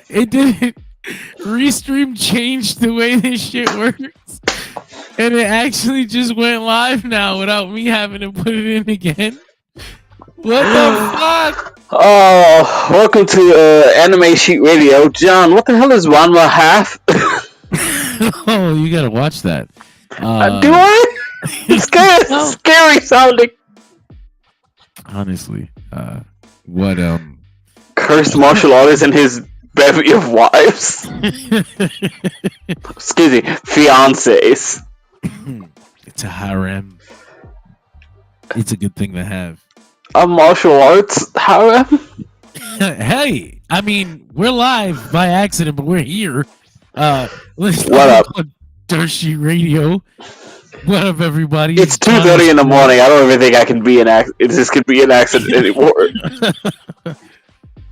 It didn't. Restream changed the way this shit works, and it actually just went live now without me having to put it in again. What the fuck? Oh, welcome to Anime Sheet Radio. John, what the hell is Ranma half? Oh, you gotta watch that. Do I? It's kind of scary sounding. Honestly, what Cursed martial artist and his bevy of wives. Excuse me, fiancés. It's a harem. It's a good thing to have. A martial arts harem? Hey, I mean, we're live by accident, but we're here. What up? Dershi Radio. What up, everybody? It's 2:30 in the morning. I don't even think I can be this could be an accident anymore.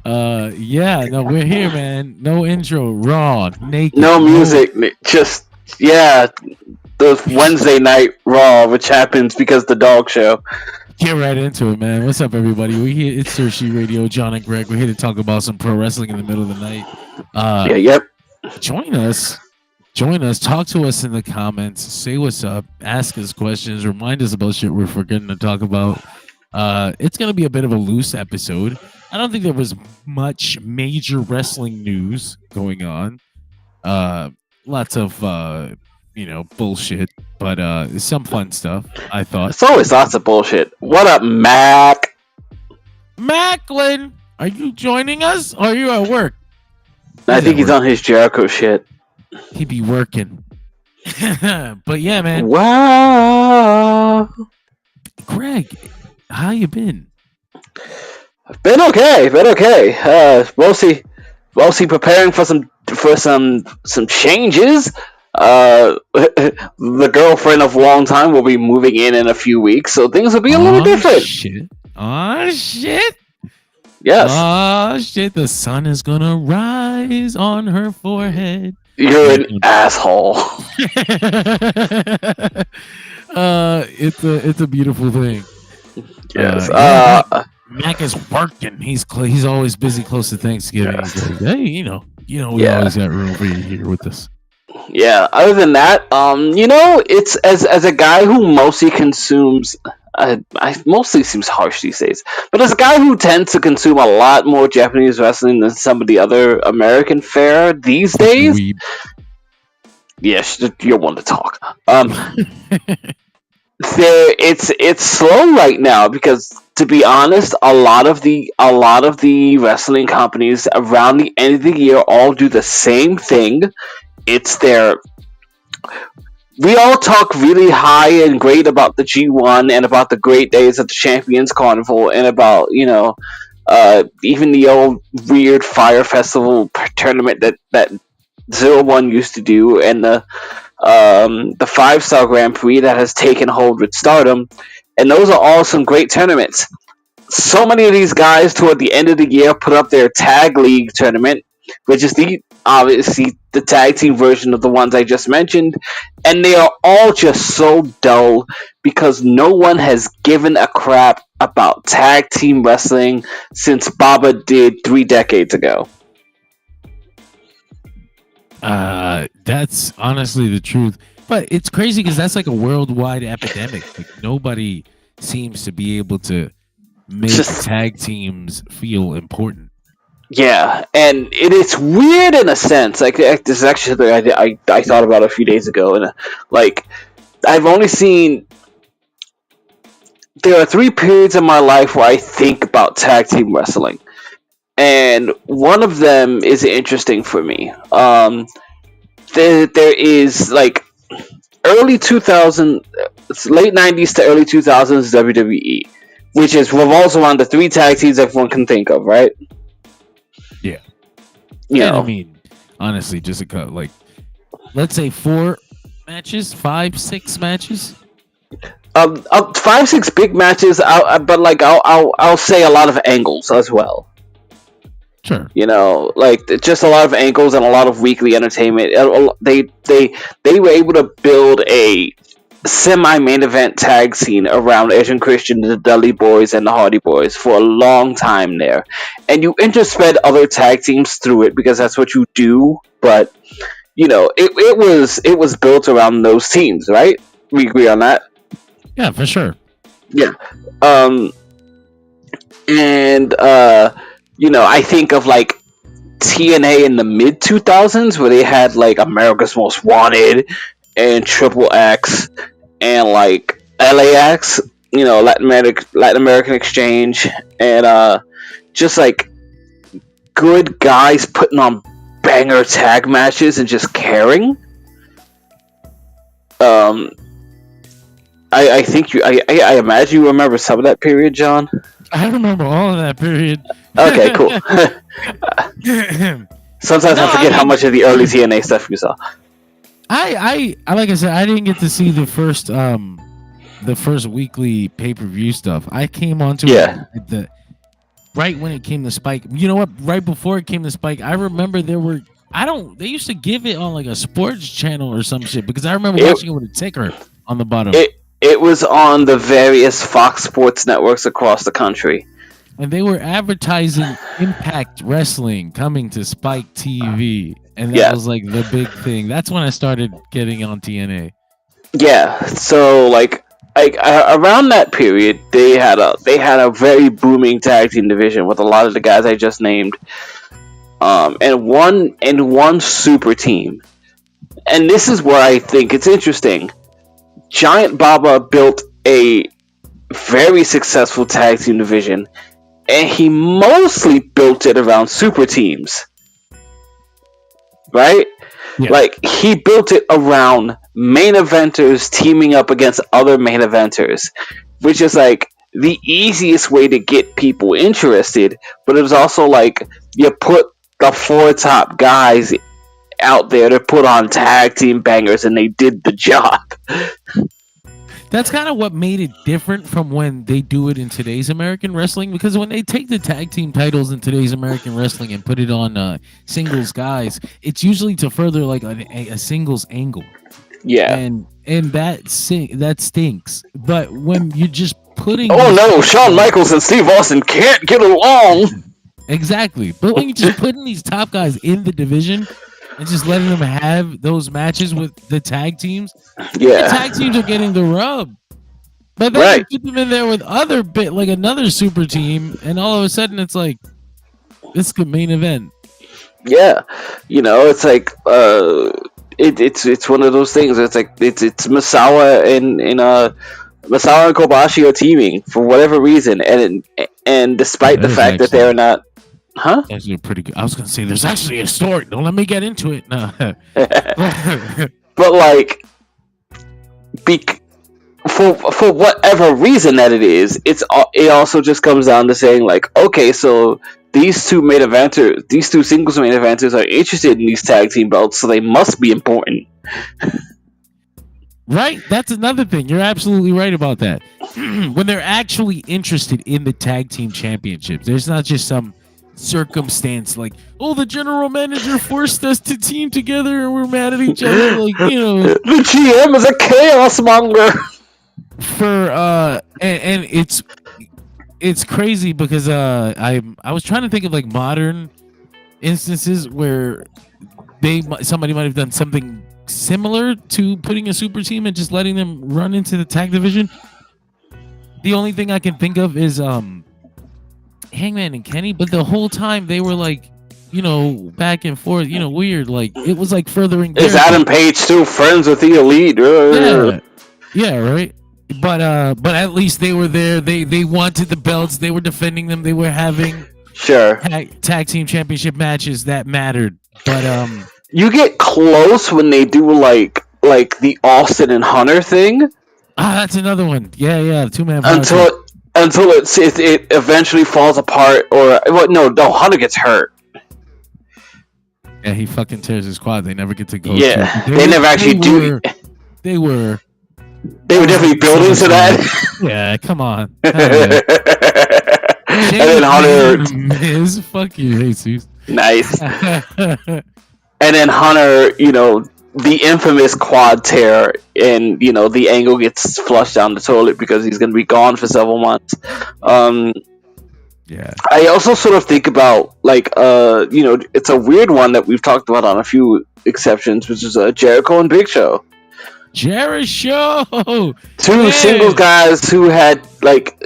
Yeah, no, we're here, man. No intro, raw, naked. No music, just the Wednesday night Raw, which happens because the dog show. Get right into it, man. What's up, everybody? We here. It's Dershi Radio. John and Greg. We're here to talk about some pro wrestling in the middle of the night. Yep. Join us. Talk to us in the comments. Say what's up. Ask us questions. Remind us about shit we're forgetting to talk about. It's going to be a bit of a loose episode. I don't think there was much major wrestling news going on. Lots of, bullshit, but some fun stuff, I thought. It's always lots of bullshit. What up, Mac? Macklin, are you joining us or are you at work? I think he's on his Jericho shit. He be working. But yeah, man. Wow. Greg, how you been? I've been okay. Mostly preparing for some changes. The girlfriend of a long time will be moving in a few weeks, so things will be a little different. Oh shit! Yes. Oh shit! The sun is gonna rise on her forehead. You're an asshole. It's a beautiful thing. Yes. Mac is working. He's always busy close to Thanksgiving. Yes. He's like, hey, we always got room for you here with us. Yeah. Other than that, it's as a guy who mostly consumes. I mostly seems harsh these days, but as a guy who tends to consume a lot more Japanese wrestling than some of the other American fare these days. Yes, you're one to talk. It's slow right now because, to be honest, a lot of the wrestling companies around the end of the year all do the same thing. We all talk really high and great about the G1 and about the great days of the Champions Carnival and about even the old weird Fire Festival tournament that 01 used to do, and the 5-star Grand Prix that has taken hold with Stardom, and those are all some great tournaments. So many of these guys toward the end of the year put up their tag league tournament, which is obviously the tag team version of the ones I just mentioned, and they are all just so dull because no one has given a crap about tag team wrestling since Baba did 3 decades ago. That's honestly the truth, but it's crazy because that's like a worldwide epidemic. Like, nobody seems to be able to make tag teams feel important. Yeah, and it's weird in a sense. Like, this is actually something I thought about a few days ago, and I've only seen. There are 3 periods in my life where I think about tag team wrestling, and one of them is interesting for me. There is early 2000s, late 90s to early 2000s WWE, which revolves around the 3 tag teams everyone can think of, right? Yeah. I mean, honestly, just let's say 4 matches, 5, 6 matches. 5, 6 big matches, but I'll say a lot of angles as well. Sure. Just a lot of angles and a lot of weekly entertainment. They were able to build semi-main event tag scene around Edge and Christian, the Dudley Boys, and the Hardy Boys for a long time there, and you intersped other tag teams through it because that's what you do. But it was built around those teams, right? We agree on that. Yeah, for sure. Yeah. And I think of like TNA in the mid 2000s where they had like America's Most Wanted and Triple X and like LAX, Latin American Exchange, and just like good guys putting on banger tag matches and just caring. I think I imagine you remember some of that period, John. I remember all of that period. Okay, cool. Sometimes I forget how much of the early TNA stuff you saw. I like I said, I didn't get to see the first weekly pay-per-view stuff. I came onto it at right when it came to Spike. You know what? Right before it came to Spike, I remember they used to give it on like a sports channel or some shit because I remember watching it with a ticker on the bottom. It was on the various Fox Sports networks across the country. And they were advertising Impact Wrestling coming to Spike TV. And that was like the big thing. That's when I started getting on TNA. Yeah, so like around that period, they had a very booming tag team division with a lot of the guys I just named, and one super team. And this is where I think it's interesting. Giant Baba built a very successful tag team division, and he mostly built it around super teams. Right? Yeah. Like, he built it around main eventers teaming up against other main eventers, which is like the easiest way to get people interested, but it was also like you put the four top guys out there to put on tag team bangers and they did the job. That's kind of what made it different from when they do it in today's American wrestling, because when they take the tag team titles in today's American wrestling and put it on singles guys, it's usually to further like a singles angle. Yeah. And that stinks. But when you're just putting Shawn Michaels and Steve Austin can't get along. Exactly. But when you're just putting these top guys in the division and just letting them have those matches with the tag teams, the tag teams are getting the rub. But then you put them in there with like another super team, and all of a sudden it's like it's the main event. Yeah, it's like it's one of those things. It's like it's Misawa and Kobashi are teaming for whatever reason, and despite the fact that they're not. Huh? Actually, pretty good. I was gonna say there's actually a story. Don't let me get into it. No. But like, for whatever reason that it is, it also just comes down to saying like, okay, so these two singles main eventers are interested in these tag team belts, so they must be important. Right? That's another thing. You're absolutely right about that. When they're actually interested in the tag team championships, there's not just some circumstance like, the general manager forced us to team together and we're mad at each other, like, the GM is a chaos monger. And it's crazy because I was trying to think of like modern instances where somebody might have done something similar to putting a super team and just letting them run into the tag division. The only thing I can think of is Hangman and Kenny, but the whole time they were like, back and forth, weird. Like it was like furthering. Is Adam Page still friends with the Elite? Yeah, right. But at least they were there. They wanted the belts. They were defending them. They were having tag team championship matches that mattered. But you get close when they do like the Austin and Hunter thing. That's another one. Yeah, 2-man. Until it eventually falls apart, or no, Hunter gets hurt. Yeah, he fucking tears his quad. They never get to go. Yeah, they never actually do. They were definitely building to that. Yeah, come on. And then Hunter is fuck you, Jesus. Nice. And then Hunter, the infamous quad tear, and the Angle gets flushed down the toilet because he's going to be gone for several months. Yeah. I also sort of think about it's a weird one that we've talked about on a few exceptions, which is Jericho and Big Show. Jericho, two singles guys who had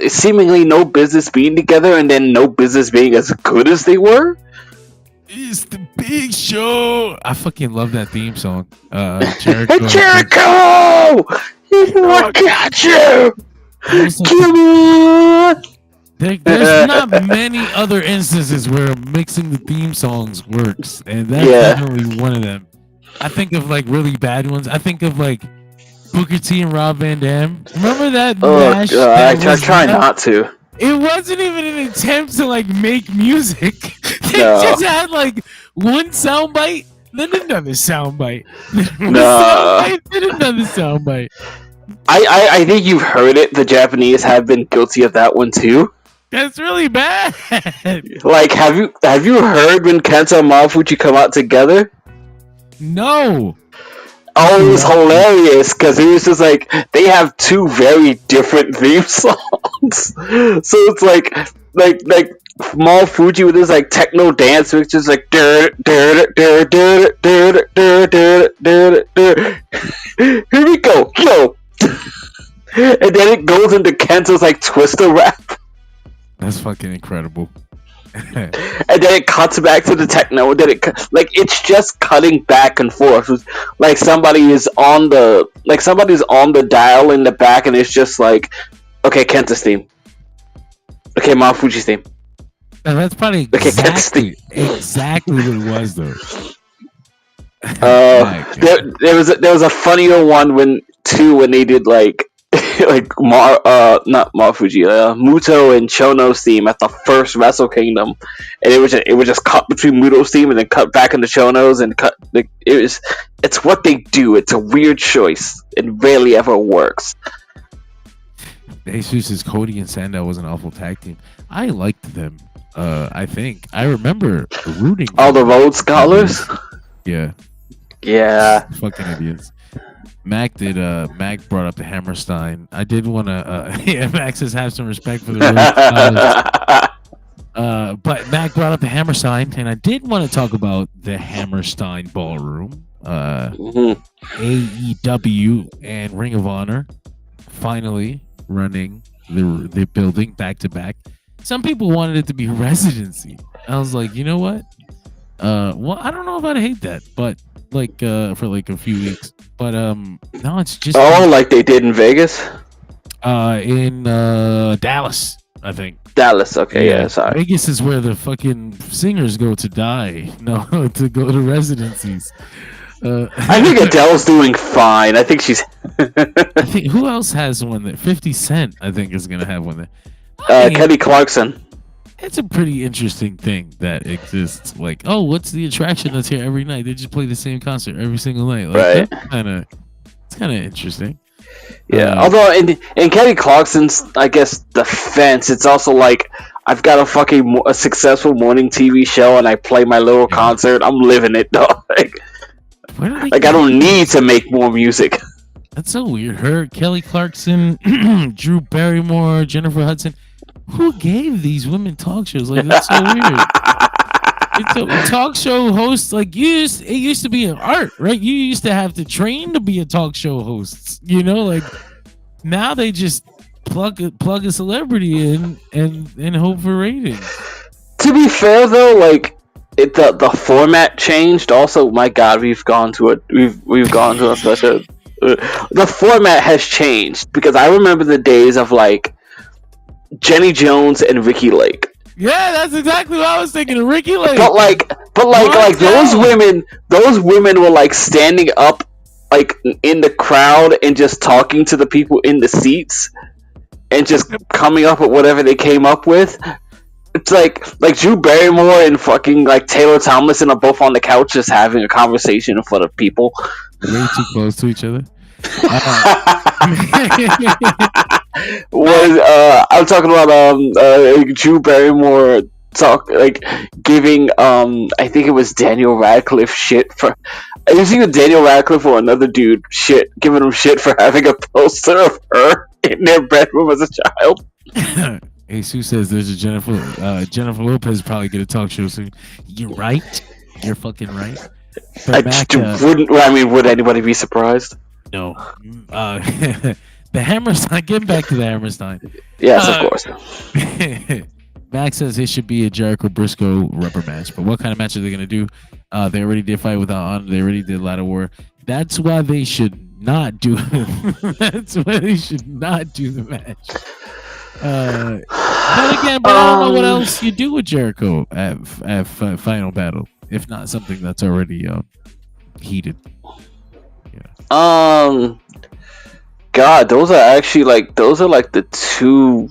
seemingly no business being together, and then no business being as good as they were. It's the Big Show. I fucking love that theme song. Jericho, I got you. Come on. There's not many other instances where mixing the theme songs works, and that's definitely one of them. I think of really bad ones. I think of Booker T and Rob Van Dam. Remember that match? I try not to. It wasn't even an attempt to make music. They just had one soundbite, then another soundbite, then another soundbite. I think you've heard it. The Japanese have been guilty of that one too. That's really bad. Have you heard when Kenta and Mafuji come out together? No. Oh, it was hilarious because it was just they have two very different theme songs. So it's like Mafuji with his techno dance, which is here we go, yo, and then it goes into Kenta's twister rap. That's fucking incredible. And then it cuts back to the techno, and then it's just cutting back and forth. Somebody's on the dial in the back, and it's just okay, Kenta's theme, okay, Mount Fuji's theme. And that's probably exactly what it was, though. There was a funnier one when they did not Mafuji, Muto and Chono's theme at the first Wrestle Kingdom, and it was just cut between Muto's theme and then cut back into Chono's and cut. It's what they do. It's a weird choice. It rarely ever works. Jesus, Cody and Sandow was an awful tag team. I liked them. I think I remember rooting. All the Rhodes Scholars. Yeah. Fucking idiots. Mac brought up the Hammerstein. I did want to. Max says have some respect for the Rhodes. But Mac brought up the Hammerstein, and I did want to talk about the Hammerstein Ballroom. AEW and Ring of Honor finally running the building back to back. Some people wanted it to be residency. I was like, you know what? Well, I don't know if I'd hate that, but for a few weeks. But no, it's just like they did in Vegas. In Dallas, I think. Dallas, okay, yeah, sorry. Vegas is where the fucking singers go to die. No, to go to residencies. I think Adele's doing fine. I think she's. I think who else has one there? 50 Cent, I think, is gonna have one there. Kelly Clarkson. It's a pretty interesting thing that exists. What's the attraction that's here every night? They just play the same concert every single night. Right. It's kind of interesting. Yeah. Although in Kelly Clarkson's, I guess, defense, it's also I've got a successful morning TV show and I play my little concert. I'm living it, though. I don't need to make more music. That's so weird. Her, Kelly Clarkson, Drew Barrymore, Jennifer Hudson. Who gave these women talk shows? That's so weird. It's a talk show host. It used to be an art, right? You used to have to train to be a talk show host. Now they just plug a celebrity in and hope for ratings. To be fair, though, the format changed. Also, my God, we've gone to a special. The format has changed because I remember the days of Jenny Jones and Ricky Lake. Yeah, that's exactly what I was thinking. Ricky Lake. But those women were standing up in the crowd and just talking to the people in the seats and just coming up with whatever they came up with. It's like Drew Barrymore and fucking Taylor Tomlinson are both on the couch just having a conversation in front of people. Way too close to each other. I'm talking about Drew Barrymore giving I think it was Daniel Radcliffe shit for. It was either Daniel Radcliffe or another dude giving him shit for having a poster of her in their bedroom as a child. Jesus says there's a Jennifer Lopez probably get a talk show soon. You're right. You're fucking right. But would anybody be surprised? No. The Hammerstein. Getting back to the Hammerstein. Yes, of course. Max says it should be a Jericho Briscoe rubber match, but what kind of match are they gonna do? They already did Fight Without Honor. They already did Ladder War. That's why they should not do. That's why they should not do the match. But again, I don't know what else you do with Jericho at Final Battle, if not something that's already heated. Yeah. God, those are the two.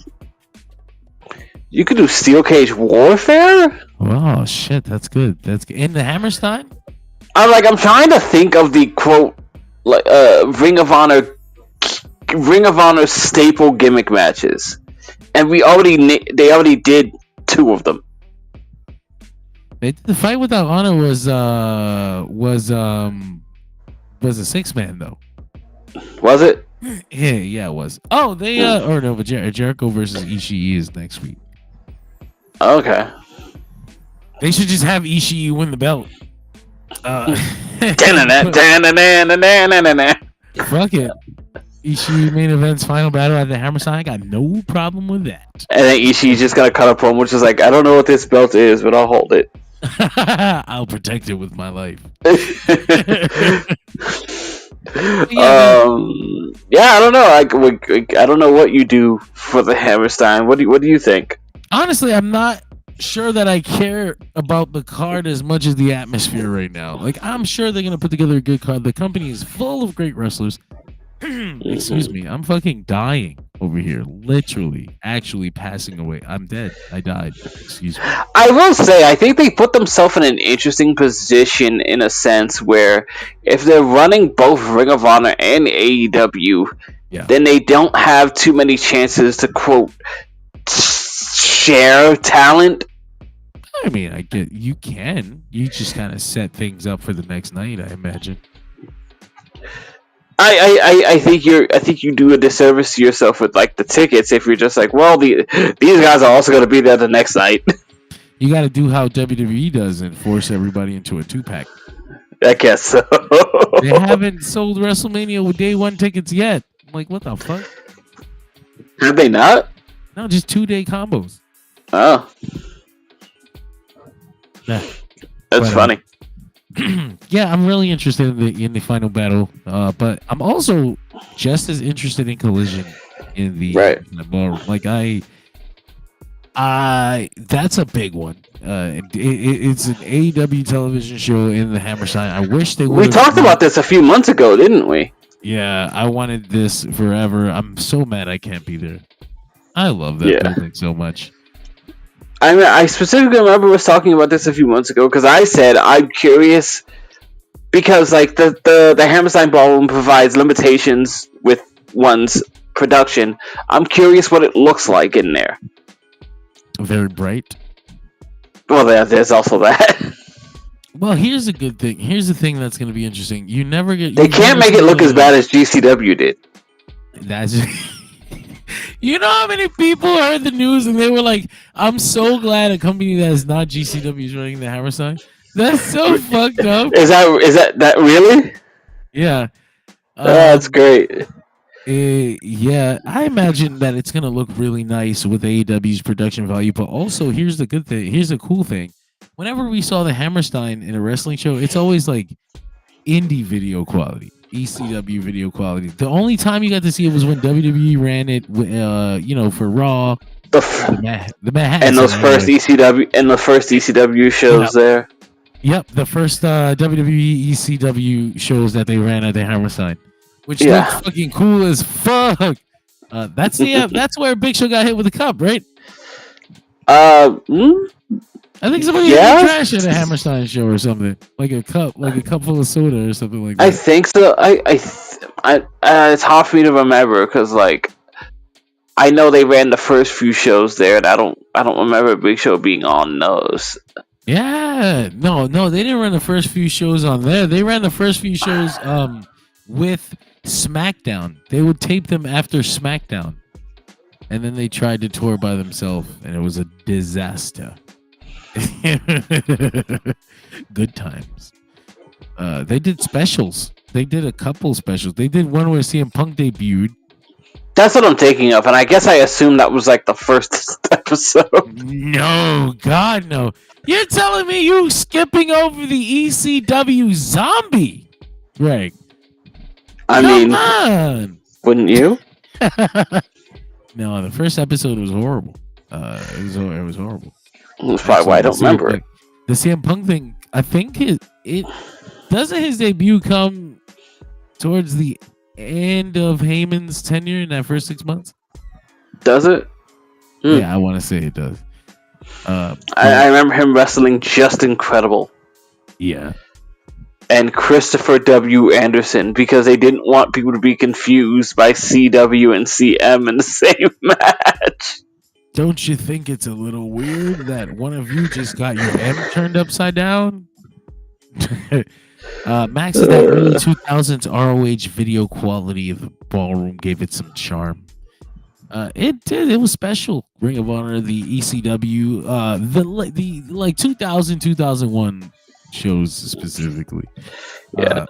You could do Steel Cage Warfare. Oh shit, that's good. That's good. In the Hammerstein. I'm trying to think of the quote, Ring of Honor staple gimmick matches, and they already did two of them. The Fight Without Honor was a 6-man though. Was it? Yeah, it was. Oh, they but Jericho versus Ishii is next week. Okay. They should just have Ishii win the belt. Fuck it. Ishii main events Final Battle at the Hammerstein. I got no problem with that. And then Ishii's just gonna cut a promo, which is like, I don't know what this belt is, but I'll hold it. I'll protect it with my life. Yeah, I don't know. I don't know what you do for the Hammerstein. What do you think? Honestly, I'm not sure that I care about the card as much as the atmosphere right now. I'm sure they're gonna put together a good card. The company is full of great wrestlers. Excuse me, I'm fucking dying over here. Literally, actually passing away. I'm dead. I died. Excuse me. I will say, I think they put themselves in an interesting position in a sense where if they're running both Ring of Honor and AEW, then they don't have too many chances to quote share talent. I mean, I get you can. You just kind of set things up for the next night, I imagine. I think you do a disservice to yourself with the tickets if you're just like, well, these guys are also going to be there the next night. You got to do how WWE does and force everybody into a 2-pack. I guess so. They haven't sold WrestleMania Day 1 tickets yet. I'm like, what the fuck? Have they not? No, just 2-day combos. Oh. Nah. That's funny. Yeah, I'm really interested in the Final Battle, but I'm also just as interested in Collision in the ballroom. That's a big one. It's an AEW television show in the Hammerstein. I wish they would. We talked about this a few months ago, didn't we? Yeah, I wanted this forever. I'm so mad I can't be there. I love that building so much. I mean, I specifically remember us talking about this a few months ago because I said I'm curious because the Hammerstein Ballroom provides limitations with one's production. I'm curious what it looks like in there. Very bright. Well, there's also that. Well, here's a good thing. Here's the thing that's going to be interesting. They can't make it look as bad as GCW did. That's. You know how many people heard the news and they were like, I'm so glad a company that is not GCW is running the Hammerstein. That's so fucked up. Is that really? Yeah. That's great. Yeah, I imagine that it's going to look really nice with AEW's production value, but also here's the good thing. Here's the cool thing. Whenever we saw the Hammerstein in a wrestling show, it's always like indie video quality. ECW video quality. The only time you got to see it was when WWE ran it, for Raw. The Manhattan and those first ECW shows there. Yep, the first WWE ECW shows that they ran at the Hammerstein, which looked fucking cool as fuck. That's where Big Show got hit with a cup, right? I think somebody had trash at a Hammerstein show or something, like a cup full of soda or something like that. I think so. It's hard for me to remember because I know they ran the first few shows there, and I don't remember Big Show being on those. Yeah, no, they didn't run the first few shows on there. They ran the first few shows with SmackDown. They would tape them after SmackDown, and then they tried to tour by themselves, and it was a disaster. Good times. They did specials. They did a couple specials. They did one where CM Punk debuted. That's what I'm thinking of, and I guess I assume that was like the first episode. No, God, no. You're telling me you skipping over the ECW zombie, Greg? I mean, wouldn't you? No, the first episode was horrible. It was horrible. That's probably why I don't remember it. The CM Punk thing, I think it doesn't his debut come towards the end of Heyman's tenure in that first 6 months? Does it? Yeah, I want to say it does. I remember him wrestling just incredible. Yeah. And Christopher W. Anderson, because they didn't want people to be confused by CW and CM in the same match. Don't you think it's a little weird that one of you just got your M turned upside down? Max, that early 2000s ROH video quality of the ballroom gave it some charm. It did. It was special. Ring of Honor, the ECW, the 2000 2001 shows specifically. Yeah.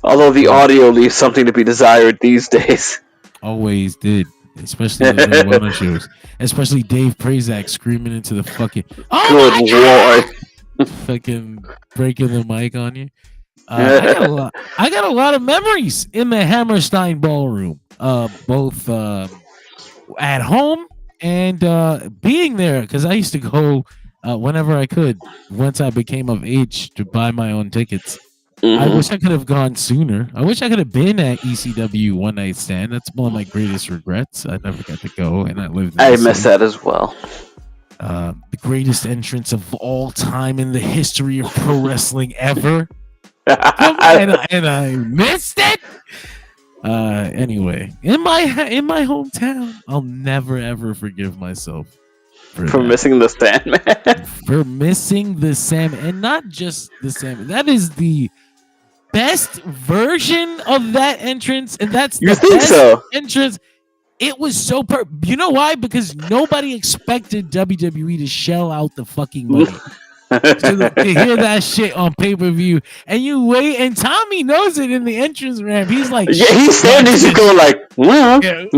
Although the audio leaves something to be desired these days. Always did, especially the Ring of Honor shows. Especially Dave Prazak screaming into the fucking good lord, fucking breaking the mic on you. I got a lot of memories in the Hammerstein Ballroom, both at home and being there, because I used to go whenever I could. Once I became of age to buy my own tickets, I wish I could have gone sooner. I wish I could have been at ECW One Night Stand. That's one of my greatest regrets. I never got to go, and I lived. I miss that as well. The greatest entrance of all time in the history of pro wrestling ever. and I missed it. Anyway, in my hometown, I'll never ever forgive myself for missing the Sandman. For missing the Sandman, and not just the Sandman. That is the best version of that entrance, and that's the best entrance. It was so you know why? Because nobody expected WWE to shell out the fucking money. to hear that shit on pay-per-view, and you wait, and Tommy knows it in the entrance ramp. He's like, yeah, he's standing there going like, and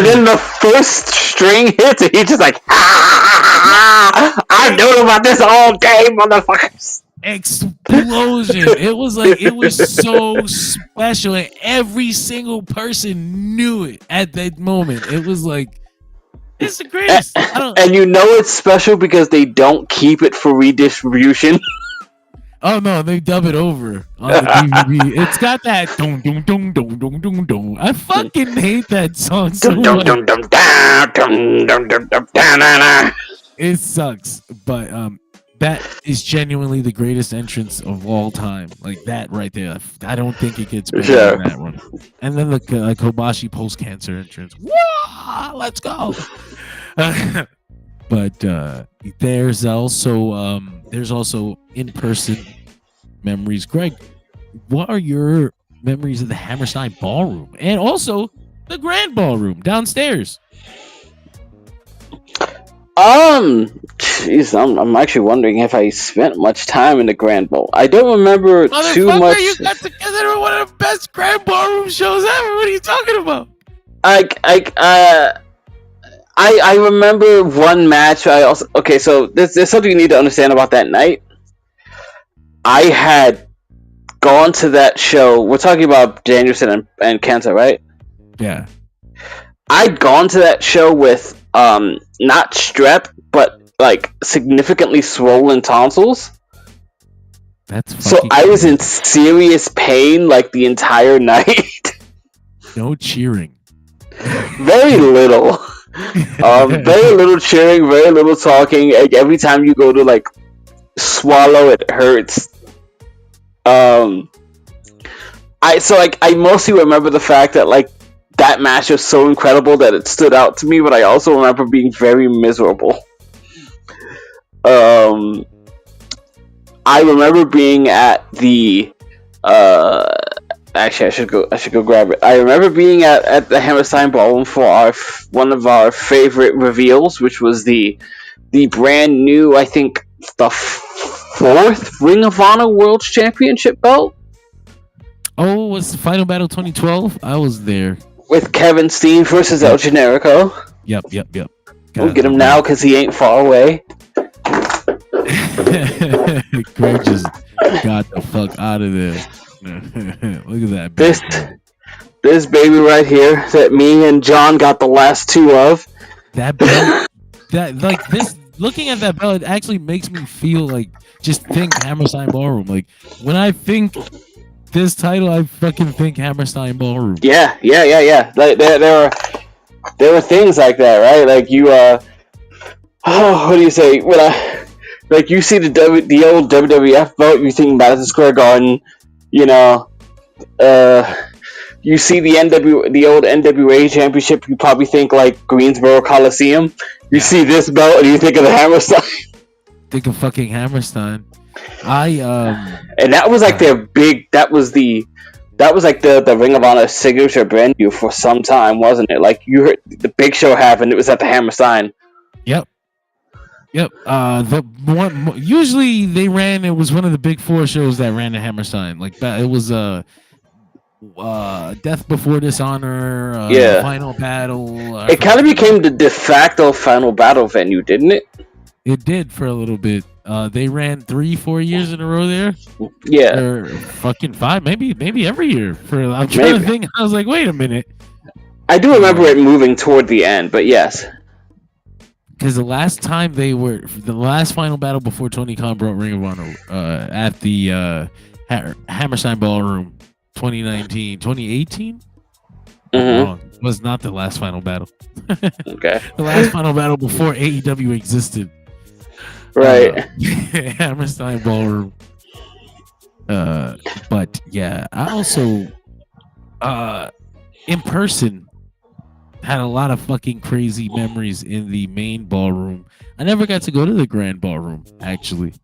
then the first string hits, and he's just like, I've known about this all day, motherfuckers. Explosion. It was like, it was so special, and every single person knew it at that moment. It was like, it's the greatest. And you know it's special because they don't keep it for redistribution. Oh no, they dub it over on the DVD. It's got that dong dong dong dong dong dong dong. I fucking hate that song so much. It sucks, but that is genuinely the greatest entrance of all time. Like that right there. I don't think it gets better than that one. And then the Kobashi post-cancer entrance. Whoa, let's go. But there's also in-person memories. Greg, what are your memories of the Hammerstein Ballroom and also the Grand Ballroom downstairs? Jeez, I'm actually wondering if I spent much time in the Grand Ball. I don't remember too much. You got together one of the best Grand Ballroom shows ever. What are you talking about? I remember one match. So there's something you need to understand about that night. I had gone to that show. We're talking about Danielson and Kenta, right? Yeah. I'd gone to that show with not strep, but like significantly swollen tonsils. So I was in serious pain like the entire night. No cheering. Very little. Very little cheering, very little talking. Like, every time you go to like swallow, it hurts. I mostly remember the fact that like that match was so incredible that it stood out to me, but I also remember being very miserable. I remember being at the actually I should go grab it. I remember being at the Hammerstein Ballroom for one of our favorite reveals, which was the brand new, I think, the fourth Ring of Honor World Championship belt. Oh, was the Final Battle 2012? I was there. With Kevin Steen versus El Generico. Yep. We'll get him now because he ain't far away. Greg just got the fuck out of there. Look at that. This baby right here that me and John got the last two of. That belt, this. Looking at that belt, it actually makes me feel like just think Hammerstein Ballroom. Like when I think this title, I fucking think Hammerstein Ballroom. Yeah. Like there were things like that, right? Like you what do you say? Like you see the old WWF belt, you think Madison Square Garden, you know, you see the old NWA championship, you probably think like Greensboro Coliseum. You see this belt and you think of the Hammerstein. Think of fucking Hammerstein. And that was like their big. That was like the Ring of Honor signature venue for some time, wasn't it? Like you heard the Big Show happened, it was at the Hammerstein. Yep. The one usually they ran. It was one of the big four shows that ran the Hammerstein. Like it was Death Before Dishonor. Final Battle. It kind of became the de facto Final Battle venue, didn't it? It did for a little bit. They ran 3-4 years in a row there. Yeah. Or fucking 5, maybe every year. I'm trying to think. I was like, wait a minute. I do remember it moving toward the end, but yes. Because the last time the last Final Battle before Tony Khan brought Ring of Honor at the Hammerstein Ballroom 2018? Wrong. It was not the last Final Battle. Okay. The last Final Battle before AEW existed. Right. Hammerstein Ballroom. But yeah, I also in person had a lot of fucking crazy memories in the main ballroom. I never got to go to the grand ballroom, actually.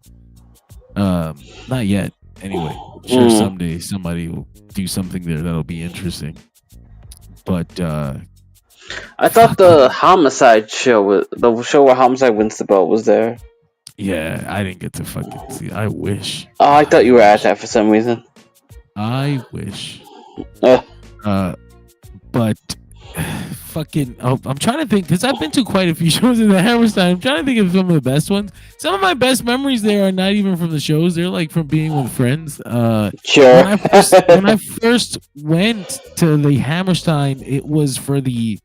Not yet. Anyway, I'm sure someday somebody will do something there that'll be interesting. But I thought the Homicide show, the show where Homicide wins the belt, was there. Yeah, I didn't get to fucking see. I wish. Oh, I thought you were at that for some reason. I wish. But fucking, I'm trying to think because I've been to quite a few shows in the Hammerstein. I'm trying to think of some of the best ones. Some of my best memories there are not even from the shows; they're like from being with friends. Sure. When I first went to the Hammerstein, it was for the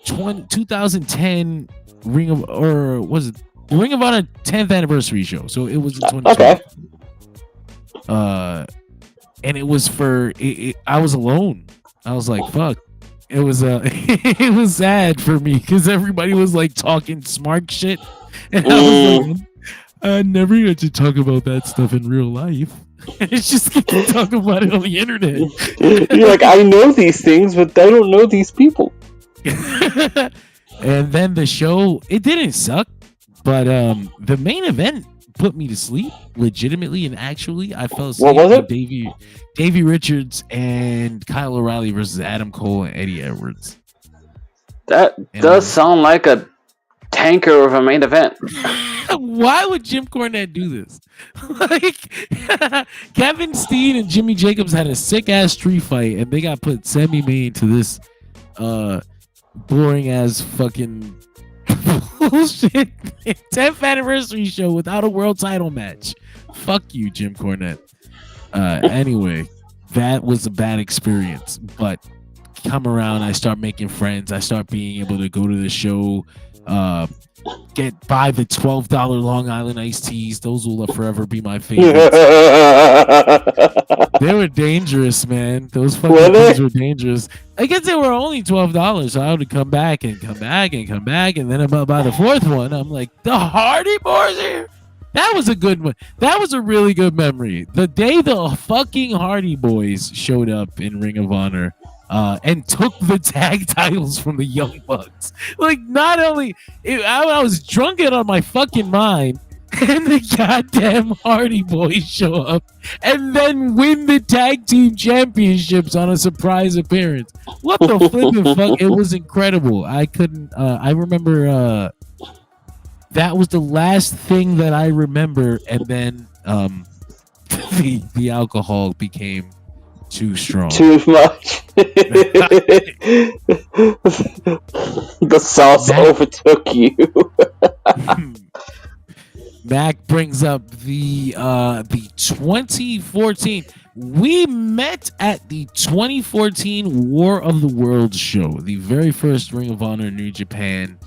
2010 Ring of Honor 10th anniversary show. So it was in 2012. Okay. And it was for I was alone. I was like, fuck. It was it was sad for me because everybody was like talking smart shit, and I was like, I never get to talk about that stuff in real life. It's just get to talk about it on the internet. You're like, I know these things, but I don't know these people. And then the show, it didn't suck, but the main event put me to sleep legitimately and actually. I fell asleep. What was it? Davey Richards and Kyle O'Reilly versus Adam Cole and Eddie Edwards. That does sound like a tanker of a main event. Why would Jim Cornette do this? Like, Kevin Steen and Jimmy Jacobs had a sick ass street fight, and they got put semi-main to this boring ass fucking bullshit 10th anniversary show without a world title match. Fuck you, Jim Cornette. Anyway, that was a bad experience, but come around, I start making friends. I start being able to go to the show, buy the $12 Long Island iced teas. Those will forever be my favorites. They were dangerous, man. Those fucking things were dangerous. I guess they were only $12, so I would come back, and then about by the fourth one, I'm like, the Hardy Boys here. That was a good one. That was a really good memory. The day the fucking Hardy Boys showed up in Ring of Honor, and took the tag titles from the Young Bucks. Like, not only I was drunk out on my fucking mind, and the goddamn Hardy Boys show up and then win the tag team championships on a surprise appearance. What the flipping fuck? It was incredible. I couldn't. I remember that was the last thing that I remember, and then the alcohol became too strong. Too much. The sauce overtook you. Mac brings up the 2014. We met at the 2014 War of the Worlds show, the very first Ring of Honor New Japan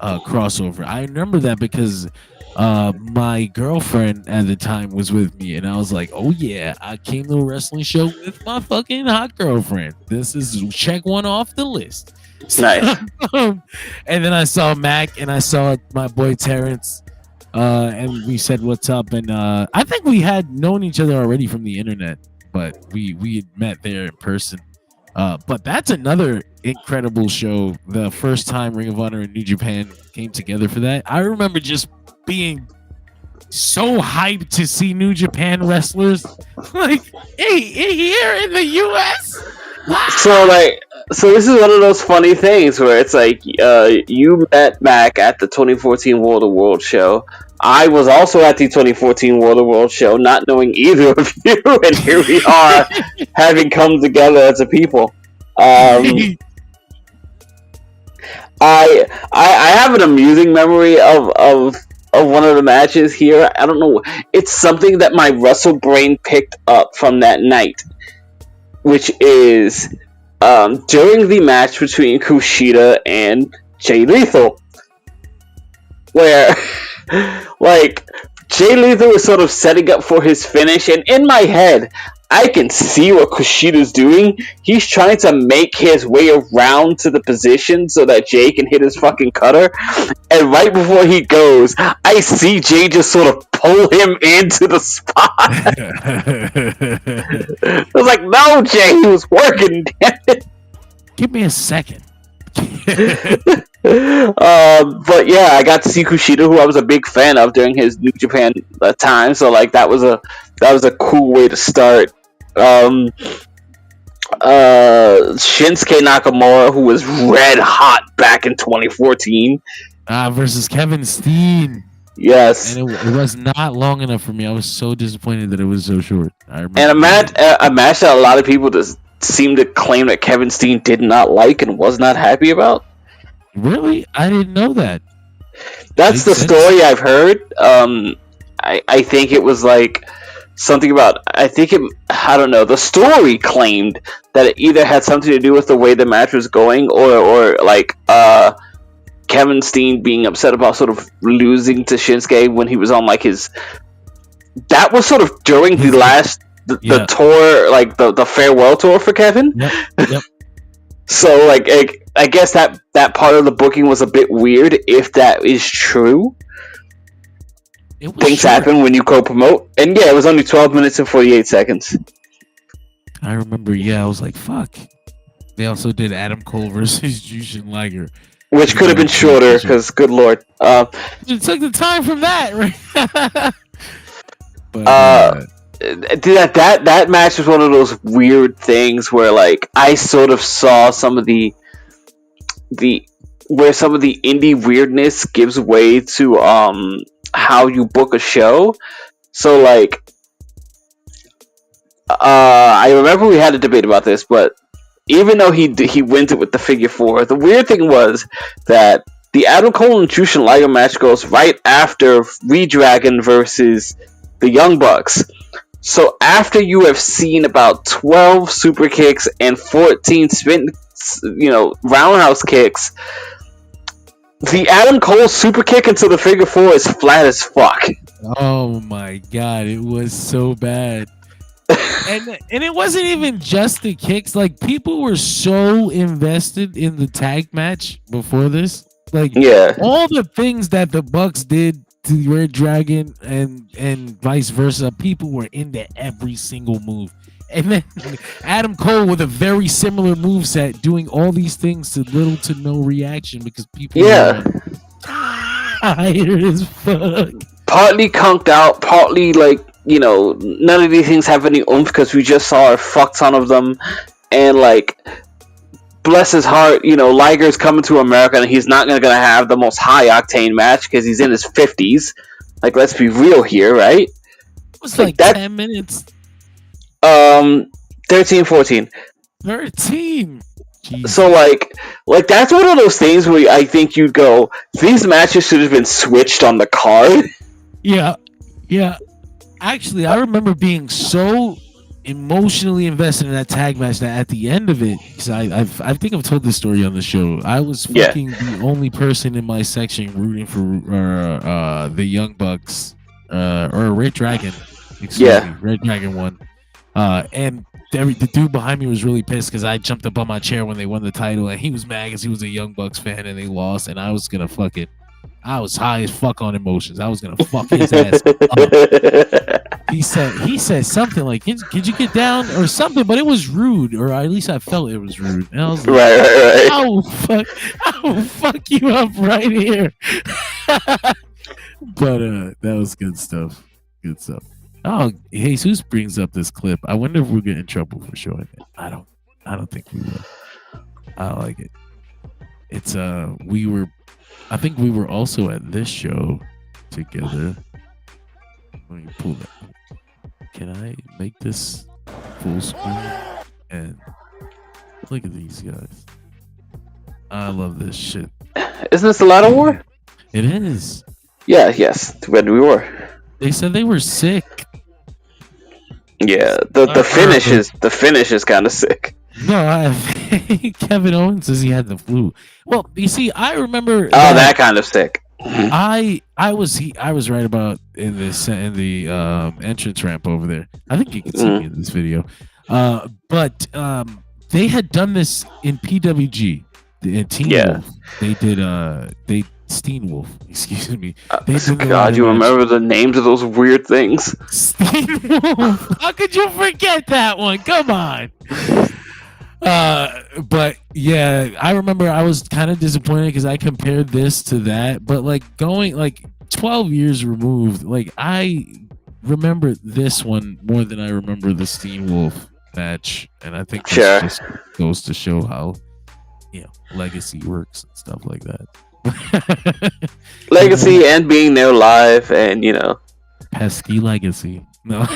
crossover. I remember that because my girlfriend at the time was with me, and I was like, oh yeah, I came to a wrestling show with my fucking hot girlfriend. This is check one off the list. Nice. And then I saw Mac and I saw my boy Terrence, and we said what's up, and I think we had known each other already from the internet, but we had met there in person. But that's another incredible show. The first time Ring of Honor and New Japan came together for that. I remember just being so hyped to see New Japan wrestlers. Like, hey, here in the US? So this is one of those funny things where it's like you met Mac at the 2014 World of World show. I was also at the 2014 World of World show, not knowing either of you, and here we are, having come together as a people. I have an amusing memory of one of the matches here. I don't know. It's something that my Wrestle brain picked up from that night, which is during the match between Kushida and Jay Lethal, where like Jay Lethal is sort of setting up for his finish, and in my head I can see what Kushida's doing. He's trying to make his way around to the position so that Jay can hit his fucking cutter. And right before he goes, I see Jay just sort of pull him into the spot. I was like, no, Jay, he was working, damn it. Give me a second. But yeah, I got to see Kushida, who I was a big fan of during his New Japan time. So like that was a cool way to start. Shinsuke Nakamura, who was red hot back in 2014, versus Kevin Steen. Yes, and it was not long enough for me. I was so disappointed that it was so short. And a match that a lot of people just seem to claim that Kevin Steen did not like and was not happy about. Really? I didn't know that. That's the story I've heard. I think it was like something about, I don't know, the story claimed that it either had something to do with the way the match was going or like Kevin Steen being upset about sort of losing to Shinsuke when he was on like that was sort of during the last the tour, like the farewell tour for Kevin. Yep. So like I guess that part of the booking was a bit weird, if that is true. Things happen when you co-promote. And yeah, it was only 12 minutes and 48 seconds. I remember, I was like, fuck. They also did Adam Cole versus Jushin Liger. Which could have been shorter, because good lord. It took the time from that, right? But, that match was one of those weird things where like I sort of saw some of the where some of the indie weirdness gives way to how you book a show. So like I remember we had a debate about this, but even though he went it with the figure four, the weird thing was that the Adam Cole and Jushin Liger match goes right after Redragon versus the Young Bucks. So after you have seen about 12 super kicks and 14 roundhouse kicks, the Adam Cole super kick into the figure four is flat as fuck. Oh my god, it was so bad. and it wasn't even just the kicks. Like, people were so invested in the tag match before this. Like, all the things that the Bucks did to Red Dragon and vice versa, people were into every single move. And then Adam Cole with a very similar moveset doing all these things to little to no reaction because people Yeah. are tired as fuck. Partly conked out, partly like, none of these things have any oomph because we just saw a fuck ton of them. And like, bless his heart, Liger's coming to America and he's not going to have the most high octane match because he's in his 50s. Like, let's be real here, right? It was like 10 minutes. 13, 14. 13. Jesus. So like that's one of those things where I think you'd go, these matches should have been switched on the card. Yeah. Actually, I remember being so emotionally invested in that tag match that at the end of it, because I think I've told this story on the show, I was fucking the only person in my section rooting for the Young Bucks or Red Dragon. Excuse me, Red Dragon won. And the dude behind me was really pissed because I jumped up on my chair when they won the title, and he was mad because he was a Young Bucks fan and they lost, and I was gonna I was high as fuck on emotions. I was gonna fuck his ass up. He said something like, "Could you get down?" or something, but it was rude, or at least I felt it was rude. And I was like, right. I will fuck you up right here. But that was good stuff. Good stuff. Oh, Jesus brings up this clip. I wonder if we'll get in trouble for showing it. I don't think we will. I like it. It's I think we were also at this show together. Let me pull that. Can I make this full screen? And look at these guys. I love this shit. Isn't this a Ladder War? It is. Yeah, yes. When we were. They said they were sick. Yeah, the finish is kind of sick. No, Kevin Owens says he had the flu. Well, you see, I remember. That kind of sick. I was right about in the entrance ramp over there. I think you can see me in this video. But they had done this in PWG in Teen Wolf. They did Steen Wolf, excuse me. God, you remember the names of those weird things? Steen Wolf. How could you forget that one? Come on. But yeah, I remember I was kind of disappointed because I compared this to that, but like going like 12 years removed, like I remember this one more than I remember the Steen Wolf match, and I think this just goes to show how legacy works and stuff like that. Legacy and being there live, and pesky legacy. No.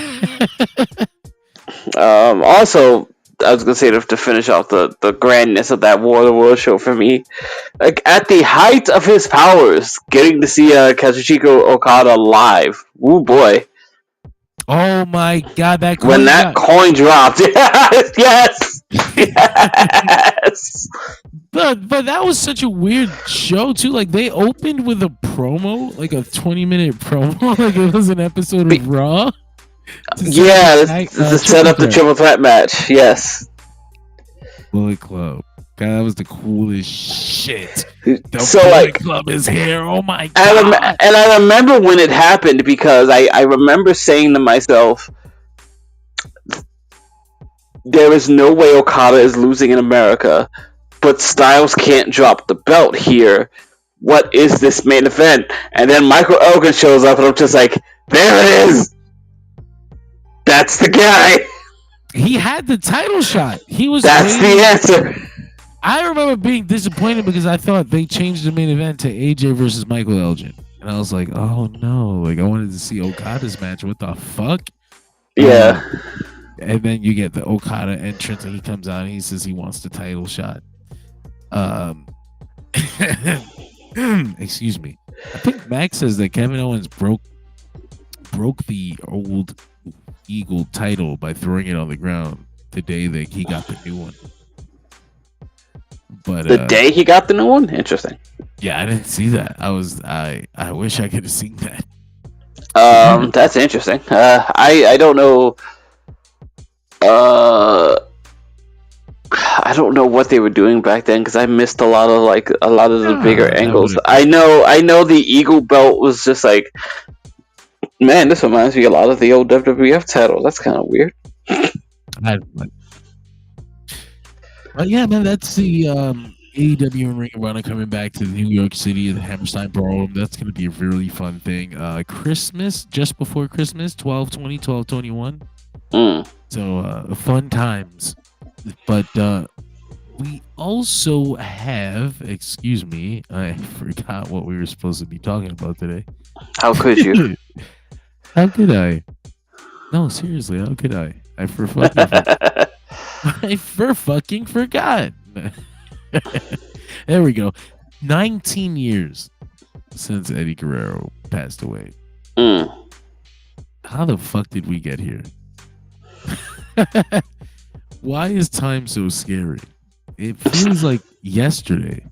Also, I was gonna say to finish off the grandness of that War of the World show for me, like at the height of his powers, getting to see Kazuchika Okada live. Ooh boy! Oh my God! When that coin dropped, yes. But that was such a weird show too. Like they opened with a promo, like a 20-minute promo, like it was an episode of Raw. To set up the triple threat match. Yes. Bullet Club. God, that was the coolest shit. Bullet Club is here. Oh my God. And I remember when it happened because I remember saying to myself, there is no way Okada is losing in America, but Styles can't drop the belt here. What is this main event? And then Michael Elgin shows up and I'm just like, there it is! That's the guy! He had the title shot. That's the answer! I remember being disappointed because I thought they changed the main event to AJ versus Michael Elgin. And I was like, oh no. Like, I wanted to see Okada's match. What the fuck? Yeah. And then you get the Okada entrance and he comes out and he says he wants the title shot. Excuse me. I think Max says that Kevin Owens broke the old Eagle title by throwing it on the ground the day that he got the new one. But the day he got the new one? Interesting. Yeah, I didn't see that. I wish I could have seen that. That's interesting. I don't know. I don't know what they were doing back then because I missed a lot of the bigger angles. I know the Eagle belt was just like, man, this reminds me a lot of the old WWF title. That's kind of weird. But yeah, man, that's the AEW and Ring of Honor coming back to New York City, the Hammerstein Ballroom. That's going to be a really fun thing. Christmas, just before Christmas, 12/20, 12/21. So fun times. But we also have, excuse me, I forgot what we were supposed to be talking about today. How could you? How could I? No, seriously, how could I? I fucking forgot. There we go. 19 years since Eddie Guerrero passed away. How the fuck did we get here? Why is time so scary? It feels like yesterday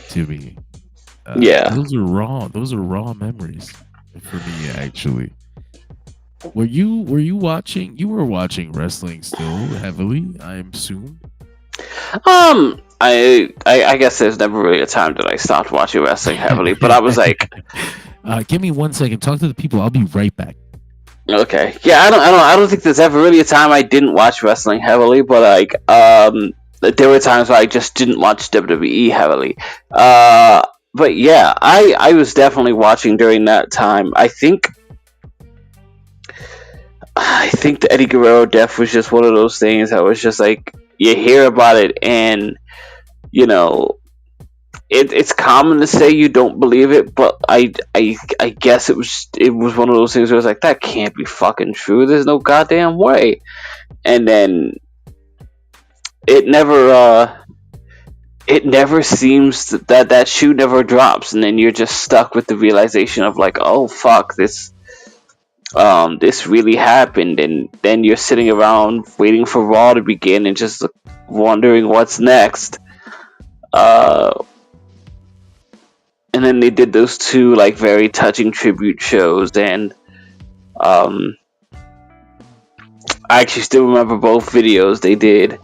to me. Yeah. Those are raw memories for me, actually. Were you watching? You were watching wrestling still heavily, I assume. I guess there's never really a time that I stopped watching wrestling heavily, but I was like, give me 1 second. Talk to the people. I'll be right back. Okay. Yeah, I don't think there's ever really a time I didn't watch wrestling heavily, but like, there were times where I just didn't watch WWE heavily. But yeah, I was definitely watching during that time. I think the Eddie Guerrero death was just one of those things that was just like, you hear about it and, you know, it's common to say you don't believe it, but I guess it was one of those things where I was like, that can't be fucking true. There's no goddamn way. And then it never seems that shoe never drops, and then you're just stuck with the realization of like, oh fuck, this really happened, and then you're sitting around waiting for Raw to begin and just wondering what's next. And then they did those two like very touching tribute shows, and I actually still remember both videos they did.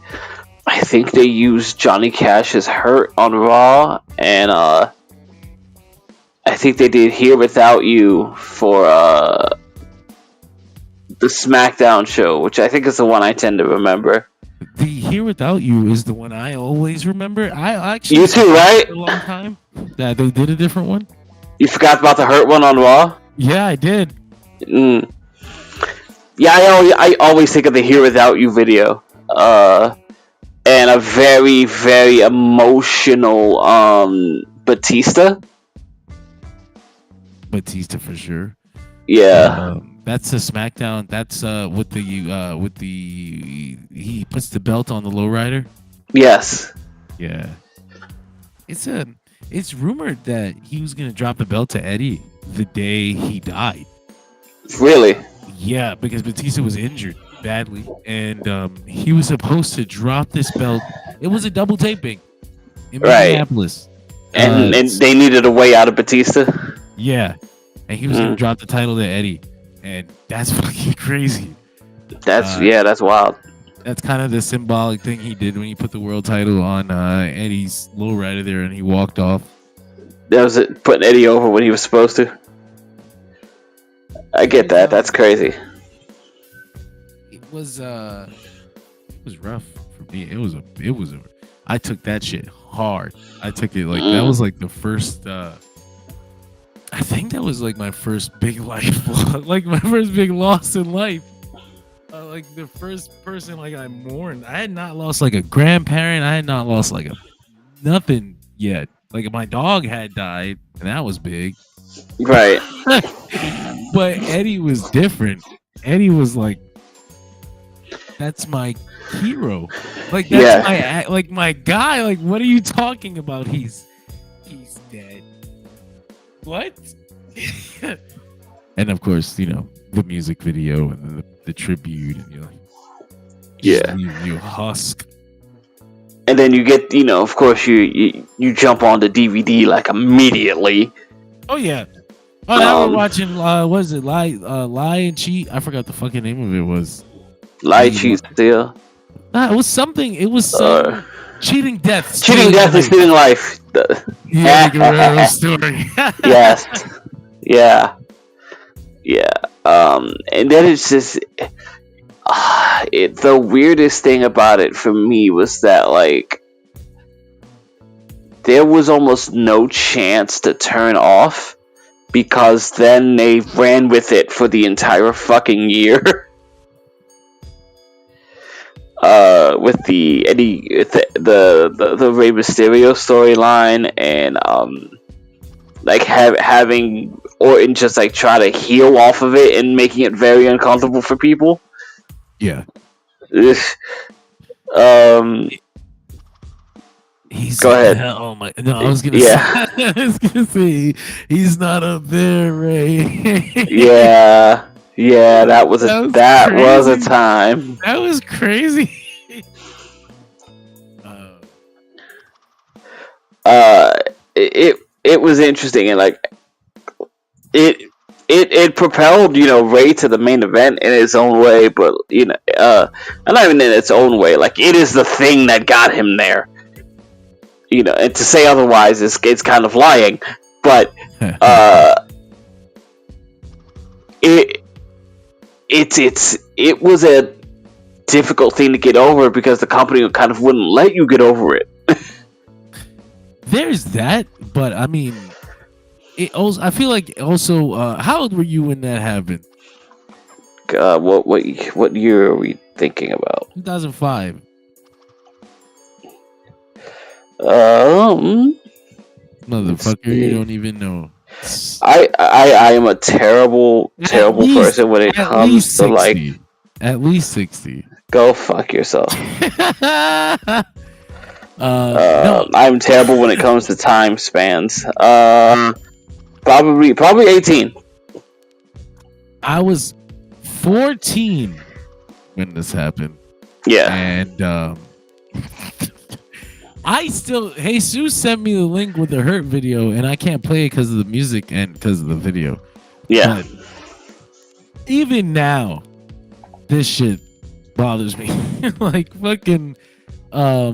I think they used Johnny Cash's "Hurt" on Raw, and I think they did "Here Without You" for the SmackDown show, which I think is the one I tend to remember. The "Here Without You" is the one I always remember. I actually you too, right? For a long time that they did a different one. You forgot about the "Hurt" one on Raw? Yeah, I did. Yeah, I always think of the "Here Without You" video, and a very, very emotional Batista. Batista for sure. Yeah. That's the SmackDown. That's with the he puts the belt on the lowrider. Yes. Yeah. It's rumored that he was gonna drop the belt to Eddie the day he died. Really? Yeah, because Batista was injured badly, and he was supposed to drop this belt. It was a double taping in Minneapolis, and they needed a way out of Batista. Yeah, and he was gonna drop the title to Eddie. And that's fucking crazy. That's wild. That's kind of the symbolic thing he did when he put the world title on Eddie's lowrider there, and he walked off. That was it, putting Eddie over when he was supposed to. I get that. That's crazy. It was rough for me. It was a. I took that shit hard. I took it like that was like the first. I think that was like my first big life, like my first big loss in life. Like the first person like I mourned. I had not lost like a grandparent. I had not lost like nothing yet. Like my dog had died, and that was big. Right. But Eddie was different. Eddie was like, that's my hero. Like that's my guy. Like what are you talking about? He's dead. What? And of course, you know, the music video and the tribute, and you husk. And then you get, you know, of course, you jump on the DVD like immediately. Oh yeah. Oh, now we're watching. What is it? Lie and Cheat. I forgot the fucking name of it was. Lie, Cheat, Steal. It was something. It was Cheating Death. Cheating Death and Stealing Life. Yeah, Guerrero story. Yes. Yeah. And then it's just the weirdest thing about it for me was that like there was almost no chance to turn off because then they ran with it for the entire fucking year. With the Eddie, the Rey Mysterio storyline, and like having Orton just like try to heal off of it and making it very uncomfortable for people. Yeah. He's Go ahead. Oh my! No, I was gonna Yeah. say. I was gonna say he's not up there, Ray. Yeah. That was a time. That was crazy. It was interesting, and like it propelled Ray to the main event in its own way, but not even in its own way. Like it is the thing that got him there. And to say otherwise is it's kind of lying, but it was a difficult thing to get over because the company kind of wouldn't let you get over it. There's that, but I mean, it also. I feel like also. How old were you when that happened? What year are we thinking about? 2005. Motherfucker, you don't even know. I am a terrible person when it comes to like at least 60. Go fuck yourself. No. I'm terrible when it comes to time spans. Probably 18. I was 14 when this happened. Yeah. And Jesus sent me the link with the Hurt video, and I can't play it because of the music and because of the video. Yeah. But even now, this shit bothers me. Like fucking, I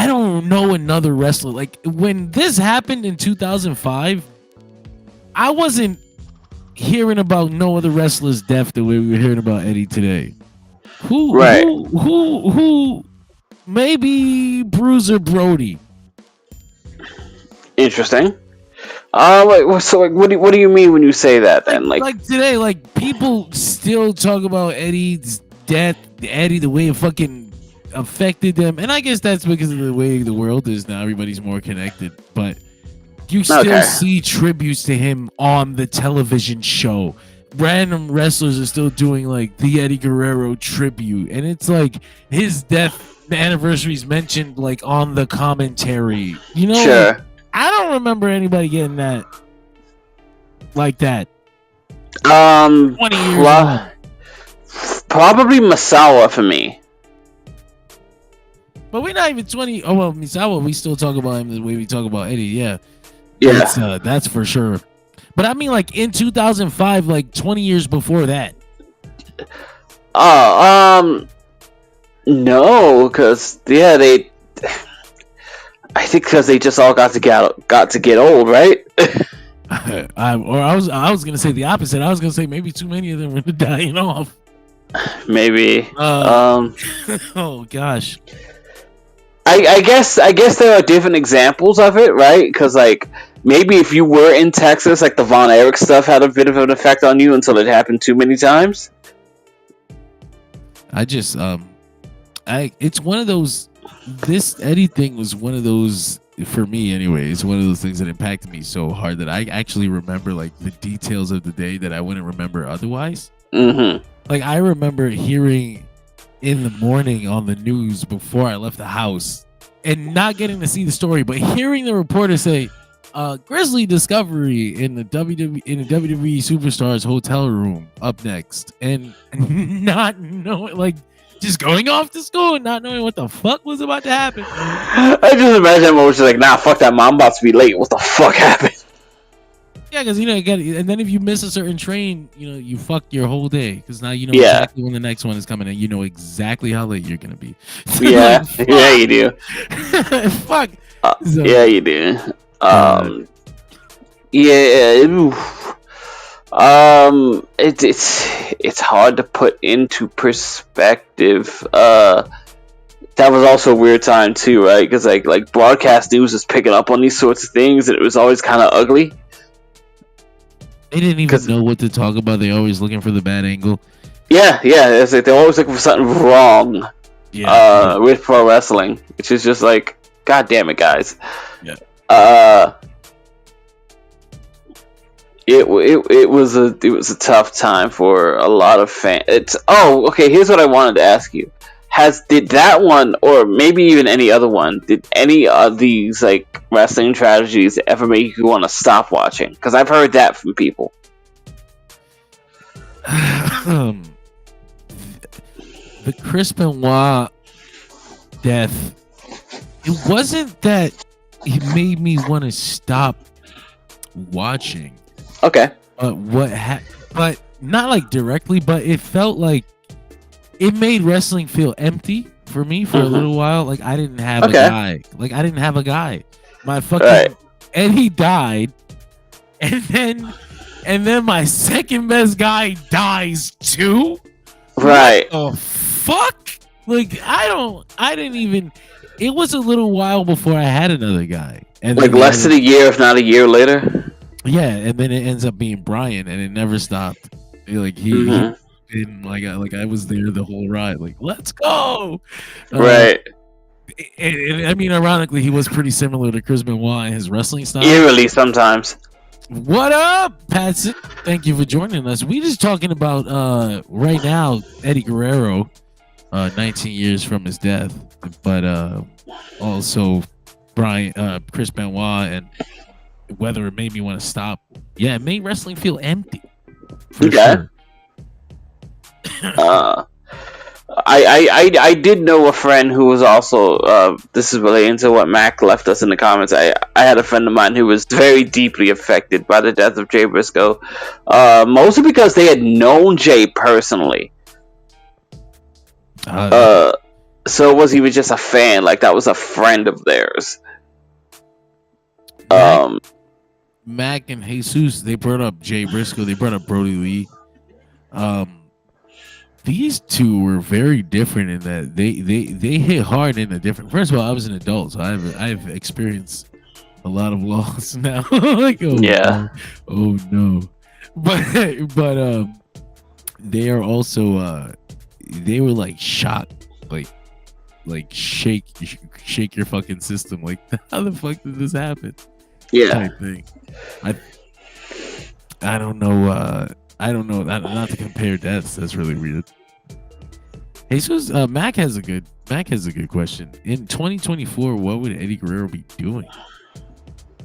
don't know another wrestler. Like when this happened in 2005, I wasn't hearing about no other wrestler's death the way we were hearing about Eddie today. Who? Maybe Bruiser Brody. Interesting. What do you mean when you say that then? Like today, like people still talk about Eddie's death, Eddie, the way it fucking affected them, and I guess that's because of the way the world is now. Everybody's more connected, but you still see tributes to him on the television show. Random wrestlers are still doing like the Eddie Guerrero tribute, and it's like his death anniversary is mentioned like on the commentary. Sure. Like, I don't remember anybody getting that like that. 20 years ago. Probably Misawa for me. But we're not even 20. Oh well, Misawa, we still talk about him the way we talk about Eddie. Yeah. That's for sure. But I mean, like in 2005, like 20 years before that. No, because I think because they just all got to get old, right? I was gonna say the opposite. I was gonna say maybe too many of them were dying off. Maybe. Oh gosh. I guess there are different examples of it, right? Because like maybe if you were in Texas, like the Von Erich stuff had a bit of an effect on you until it happened too many times. I just it's one of those. This Eddie thing was one of those for me anyway. It's one of those things that impacted me so hard that I actually remember like the details of the day that I wouldn't remember otherwise. Mm-hmm. Like I remember hearing in the morning on the news before I left the house and not getting to see the story, but hearing the reporter say, "Grizzly discovery in the WWE Superstars hotel room up next," and not knowing, like, just going off to school and not knowing what the fuck was about to happen. I just imagine him was just like, "Nah, fuck that, mom, I'm about to be late. What the fuck happened?" Yeah, because and then if you miss a certain train, you fuck your whole day because now exactly when the next one is coming and you know exactly how late you're gonna be. Yeah, like, yeah, you do. Fuck. Yeah, you do. Yeah. It's hard to put into perspective. That was also a weird time too, right? Because like broadcast news was picking up on these sorts of things, and it was always kind of ugly. They didn't even know what to talk about. They always looking for the bad angle. Yeah, it's like they're always looking for something wrong. Yeah. With pro wrestling, which is just like, god damn it, guys. Yeah. It was a tough time for a lot of fans. Okay. Here's what I wanted to ask you: did that one, or maybe even any other one, did any of these like wrestling tragedies ever make you want to stop watching? Because I've heard that from people. The Chris Benoit death. It wasn't that it made me want to stop watching. Okay. But not like directly, but it felt like it made wrestling feel empty for me for a little while. Like I didn't have a guy. My fucking Eddie died, and then my second best guy dies too. Right. What the fuck? Like I didn't even. It was a little while before I had another guy, and like less than a year, if not a year later. Yeah, and then it ends up being Brian, and it never stopped. Like he didn't like I was there the whole ride. Like let's go, right? And I mean, ironically, he was pretty similar to Chris Benoit in his wrestling style. Eerily, sometimes. What up, Patson? Thank you for joining us. We just talking about right now Eddie Guerrero, 19 years from his death, but also Chris Benoit, and whether it made me want to stop. Yeah, it made wrestling feel empty. For sure. I did know a friend who was also this is relating to what Mac left us in the comments. I had a friend of mine who was very deeply affected by the death of Jay Briscoe, mostly because they had known Jay personally. So it wasn't even just a fan, like that was a friend of theirs. Mac and Jesus, they brought up Jay Briscoe, they brought up Brody Lee. These two were very different in that they hit hard in a different. First of all, I was an adult, so I've experienced a lot of loss now. Like oh no, but they are also they were like shocked, like shake your fucking system. Like how the fuck did this happen? Yeah, type thing. I don't know. I don't know. Not to compare deaths. That's really weird. Jesus, Mac has a good question. In 2024, what would Eddie Guerrero be doing?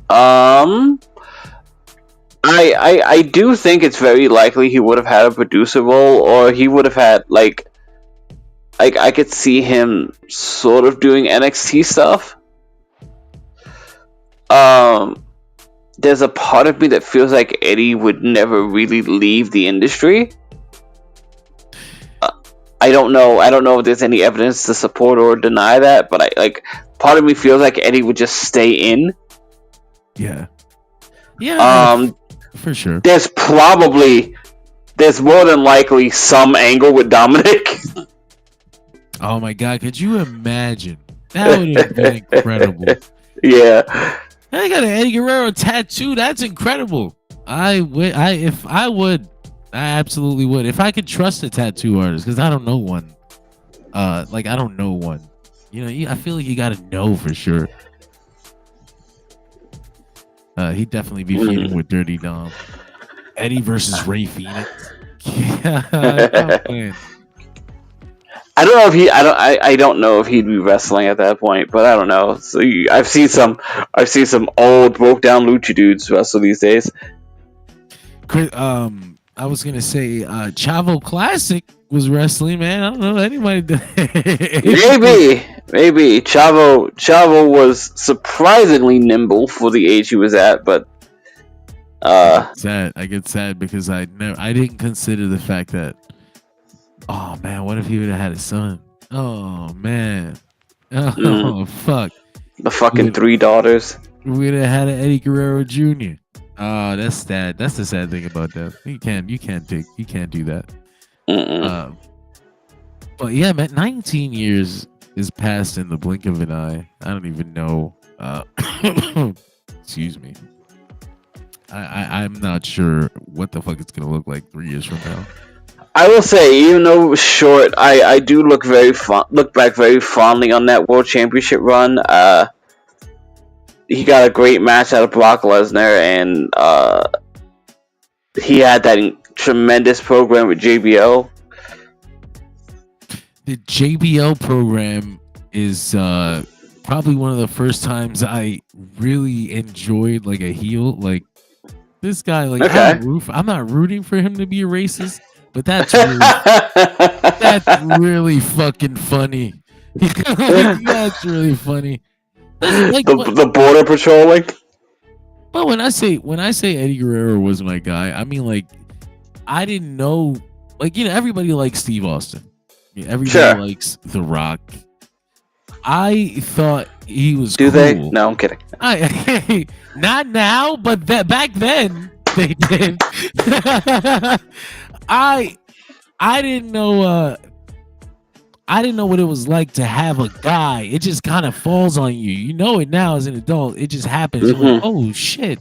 I do think it's very likely he would have had a producer role, or he would have had like I could see him sort of doing NXT stuff. There's a part of me that feels like Eddie would never really leave the industry. I don't know if there's any evidence to support or deny that, but part of me feels like Eddie would just stay in. Yeah, for sure. There's more than likely some angle with Dominic. Oh my god, could you imagine? That would have been incredible. Yeah. I got an Eddie Guerrero tattoo. That's incredible. I absolutely would. If I could trust a tattoo artist, because I don't know one. I don't know one. You know, I feel like you got to know for sure. He'd definitely be feuding with Dirty Dom. Eddie versus Ray Phoenix. Yeah. I don't know if I don't know if he'd be wrestling at that point, but I don't know. So I've seen some old broke down lucha dudes wrestle these days. I was gonna say Chavo Classic was wrestling, man. I don't know anybody. Maybe Chavo was surprisingly nimble for the age he was at, but I get sad because I didn't consider the fact that. Oh man, what if he would have had a son? Oh man. Oh fuck. The fucking 3 daughters. We'd have had an Eddie Guerrero Jr. That's sad. That's the sad thing about that. You can't do that. Mm-mm. Um, but yeah, man, 19 years is passed in the blink of an eye. I don't even know. Excuse me. I'm not sure what the fuck it's gonna look like 3 years from now. I will say, even though it was short, I do look back very fondly on that World Championship run. He got a great match out of Brock Lesnar, and he had that tremendous program with JBL. The JBL program is probably one of the first times I really enjoyed like a heel. Like this guy, like Okay. I'm not rooting for him to be a racist, but that's really fucking funny. Like, that's really funny. Like, the border patrolling. but when I say Eddie Guerrero was my guy, I mean like I didn't know, like, you know, everybody likes Steve Austin. Yeah, everybody Sure. likes The Rock. I thought he was Do cool. they? No, I'm kidding. Not now, but back then they did. I didn't know. I didn't know what it was like to have a guy. It just kind of falls on you. You know it now as an adult. It just happens. You're like, oh shit,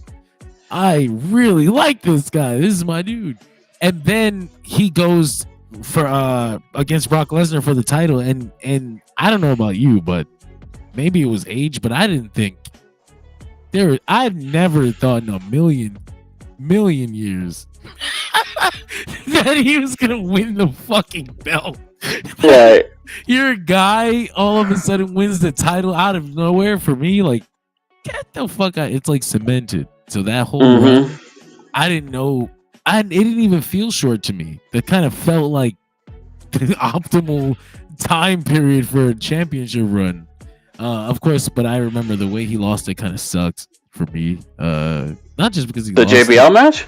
I really like this guy. This is my dude. And then he goes for against Brock Lesnar for the title, and I don't know about you, but maybe it was age, but I didn't think I've never thought in a million years that he was gonna win the fucking belt. Right. Your guy all of a sudden wins the title out of nowhere. For me, like, get the fuck out. It's like cemented. So that whole run, I didn't know. It didn't even feel short to me. That kind of felt like the optimal time period for a championship run. Of course, but I remember the way he lost it kind of sucked for me. Not just because he The lost JBL it. match?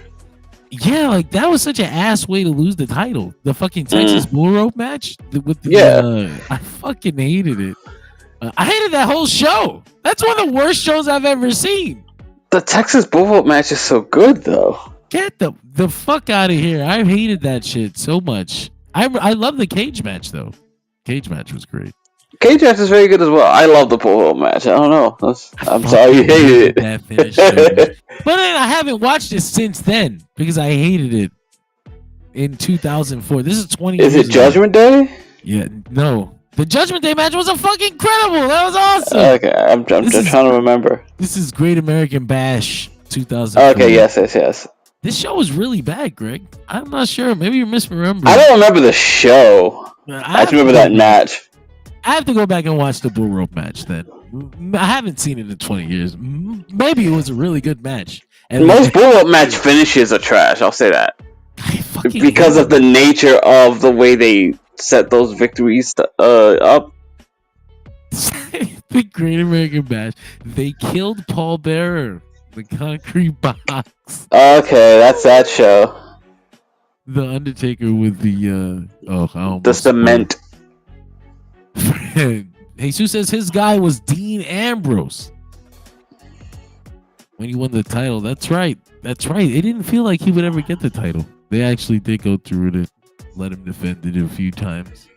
Yeah, like that was such an ass way to lose the title. The fucking Texas Bull Rope match with the I fucking hated it. I hated that whole show. That's one of the worst shows I've ever seen. The Texas Bull Rope match is so good, though. Get the fuck out of here. I hated that shit so much. I love the cage match though. Cage match was great. Cage match is very good as well. I love the Bull Rope match. I don't know. I'm sorry you hated it. That finish so much. But then I haven't watched it since then because I hated it in 2004. This is 20 years Is it Judgment Day? Yeah, no. The Judgment Day match was a fucking incredible. That was awesome. Okay, I'm trying to remember. This is Great American Bash 2004. Okay, yes. This show was really bad, Greg. I'm not sure. Maybe you're misremembering. I don't remember the show. I just remember that match. I have to go back and watch the Bull Rope match then. I haven't seen it in 20 years. Maybe it was a really good match. And most Bull Rope match finishes are trash. I'll say that. Because of the nature of the way they set those victories up. The Great American Bash. They killed Paul Bearer. The concrete box. Okay, that's that show. The Undertaker with the the cement. Jesus says his guy was Dean Ambrose when he won the title. That's right. It didn't feel like he would ever get the title. They actually did go through it and let him defend it a few times.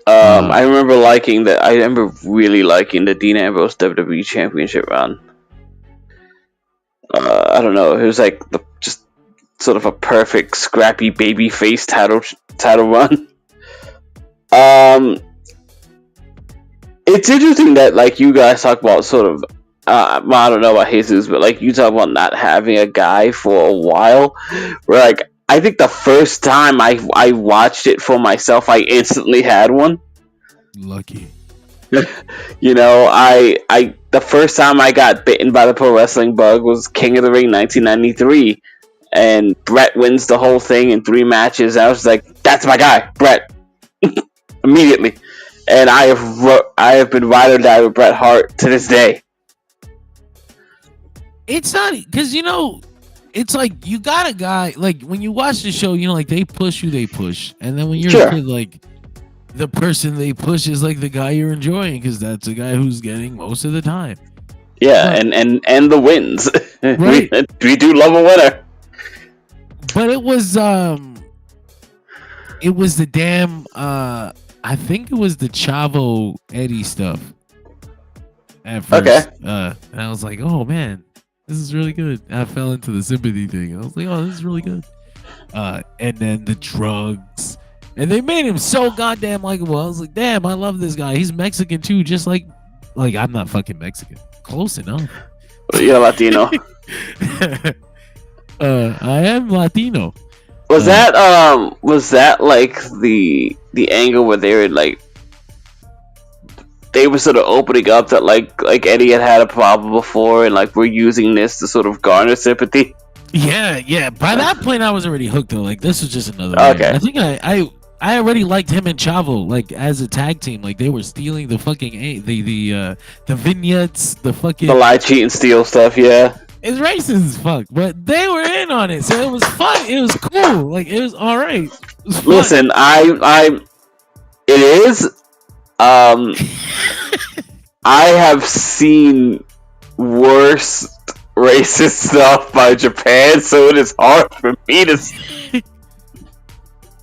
I remember really liking the Dean Ambrose WWE Championship run. I don't know. It was like just sort of a perfect scrappy babyface title run. It's interesting that like you guys talk about sort of I don't know about Jesus, but like you talk about not having a guy for a while. Where like I think the first time I watched it for myself, I instantly had one. Lucky. You know, I the first time I got bitten by the pro wrestling bug was King of the Ring 1993, and Brett wins the whole thing in 3 matches. I was like, that's my guy, Brett, immediately. And I have been ride or die with Bret Hart to this day. It's not because it's like you got a guy like when you watch the show, like they push who they push, and then when you're a kid, like the person they push is like the guy you're enjoying because that's the guy who's getting most of the time. Yeah, But, and the wins. Right. we do love a winner. But it was the damn I think it was the Chavo Eddie stuff at first. And I was like, oh man, this is really good. I fell into the sympathy thing. I was like, oh, this is really good. And then the drugs. And they made him so goddamn likable. I was like, damn, I love this guy. He's Mexican too, just like I'm not fucking Mexican. Close enough. You're Latino. I am Latino. Was that like the angle where they were like they were sort of opening up that like Eddie had a problem before and like we're using this to sort of garner sympathy? Yeah. By that point, I was already hooked though. Like this was just another. Okay. I think I already liked him and Chavo like as a tag team. Like they were stealing the fucking the vignettes, the lie, cheat, and steal stuff. Yeah. It's racist as fuck, but they were in on it, so it was fun. It was cool. Like it was all right. Listen, it is. I have seen worse racist stuff by Japan, so it is hard for me to.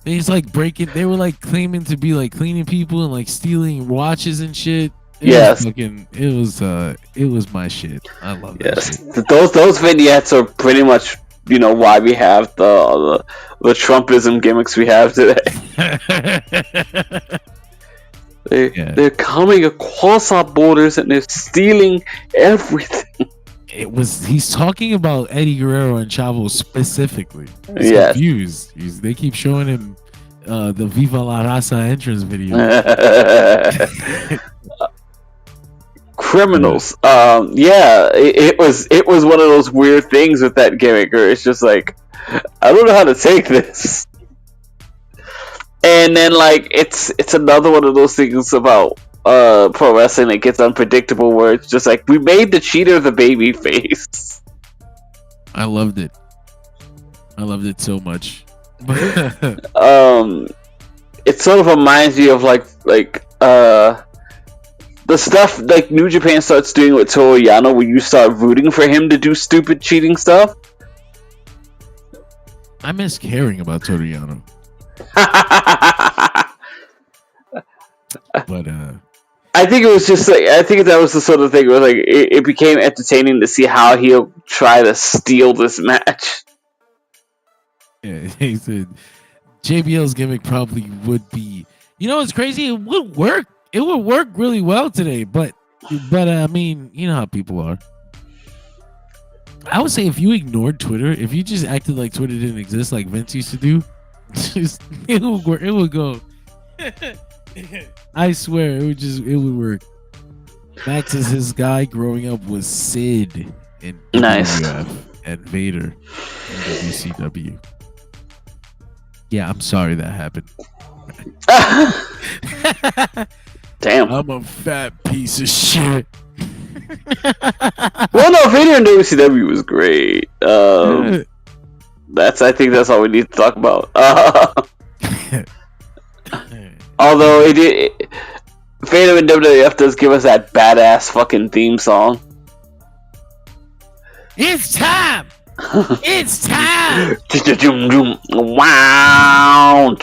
He's like breaking. They were like claiming to be like cleaning people and like stealing watches and shit. It was my shit. I love that. Yes, shit. those vignettes are pretty much why we have the Trumpism gimmicks we have today. They're coming across our borders and they're stealing everything. He's talking about Eddie Guerrero and Chavo specifically. He's confused. They keep showing him the Viva La Raza entrance video. Criminals. It was one of those weird things with that gimmick where it's just like I don't know how to take this. And then like it's another one of those things about pro wrestling that gets unpredictable where it's just like we made the cheater the baby face. I loved it so much. It sort of reminds me of like the stuff like New Japan starts doing with Toru Yano where you start rooting for him to do stupid cheating stuff. I miss caring about Toru Yano. But I think it was just like I think that was the sort of thing where like it became entertaining to see how he'll try to steal this match. Yeah, he said JBL's gimmick probably would be. You know what's crazy? It would work. It would work really well today, but I mean, you know how people are. I would say if you ignored Twitter, if you just acted like Twitter didn't exist, like Vince used to do, it would work. It would go. I swear, it would work. Max is his guy growing up was Sid in WWF and Vader in WCW. Yeah, I'm sorry that happened. Damn. I'm a fat piece of shit. Well, no, Vader in WCW was great. I think that's all we need to talk about. Although Vader in WWF does give us that badass fucking theme song. It's time. It's time. Wow.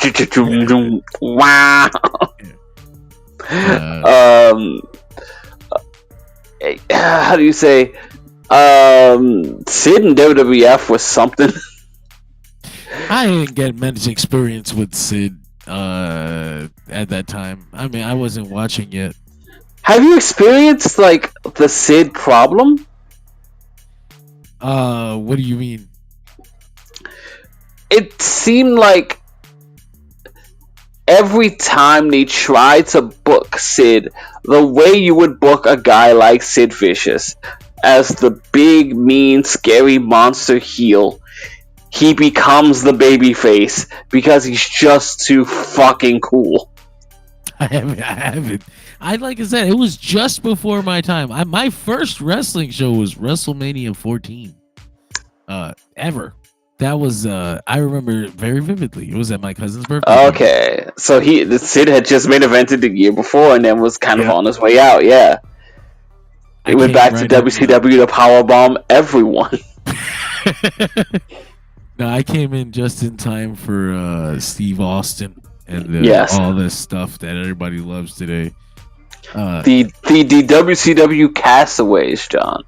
Wow. How do you say? Sid in WWF was something. I didn't get much experience with Sid at that time. I mean, I wasn't watching yet. Have you experienced like the Sid problem? What do you mean? It seemed like every time they tried to book Sid, the way you would book a guy like Sid Vicious as the big, mean, scary monster heel, he becomes the babyface because he's just too fucking cool. I haven't. Like I said, it was just before my time. My first wrestling show was WrestleMania 14. Ever. That was I remember very vividly. It was at my cousin's birthday. Okay, so Sid had just main evented the year before and then was kind of on his way out. Yeah. It went back to WCW to powerbomb everyone. No, I came in just in time for Steve Austin and Yes. all this stuff that everybody loves today. The WCW castaways, John.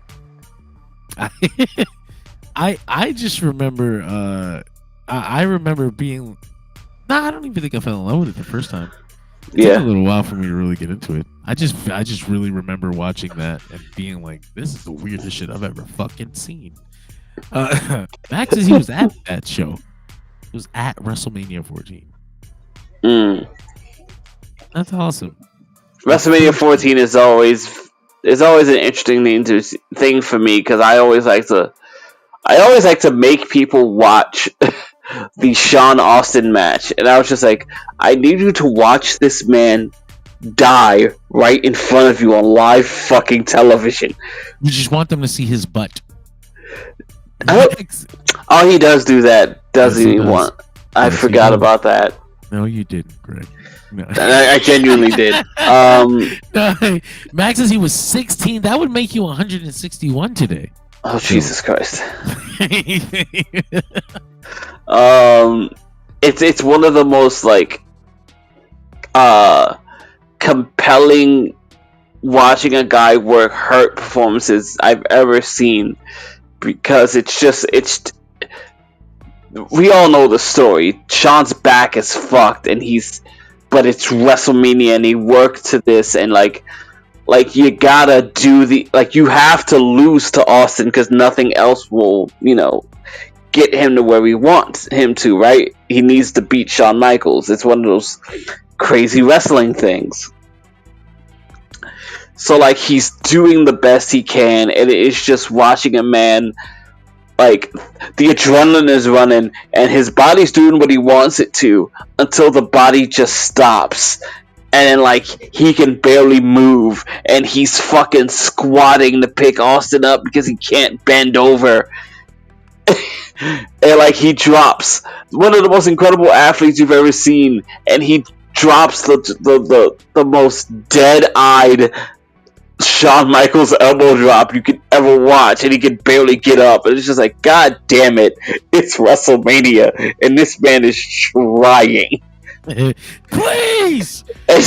I just remember I remember being I don't even think I fell in love with it the first time. It took a little while for me to really get into it. I just really remember watching that and being like, this is the weirdest shit I've ever fucking seen. Max says he was at that show. It was at WrestleMania 14. That's awesome. WrestleMania 14 is always an interesting thing for me because I always like to make people watch the Sean Austin match, and I was just like, I need you to watch this man die right in front of you on live fucking television. You just want them to see his butt. Oh, he does do that, doesn't he? I forgot about that. No, you didn't, Greg. No. I genuinely did. Max says he was 16. That would make you 161 today. Oh, Jesus Christ. It's one of the most compelling watching a guy work hurt performances I've ever seen, because we all know the story. Sean's back is fucked, but it's WrestleMania and he worked to this, and you gotta do you have to lose to Austin because nothing else will, get him to where we want him to, right? He needs to beat Shawn Michaels. It's one of those crazy wrestling things. So he's doing the best he can, and it's just watching a man, the adrenaline is running and his body's doing what he wants it to until the body just stops. And then he can barely move and he's fucking squatting to pick Austin up because he can't bend over. And he drops one of the most incredible athletes you've ever seen, and he drops the most dead-eyed Shawn Michaels elbow drop you could ever watch, and he could barely get up. And it's just God damn it, it's WrestleMania and this man is trying. Please. I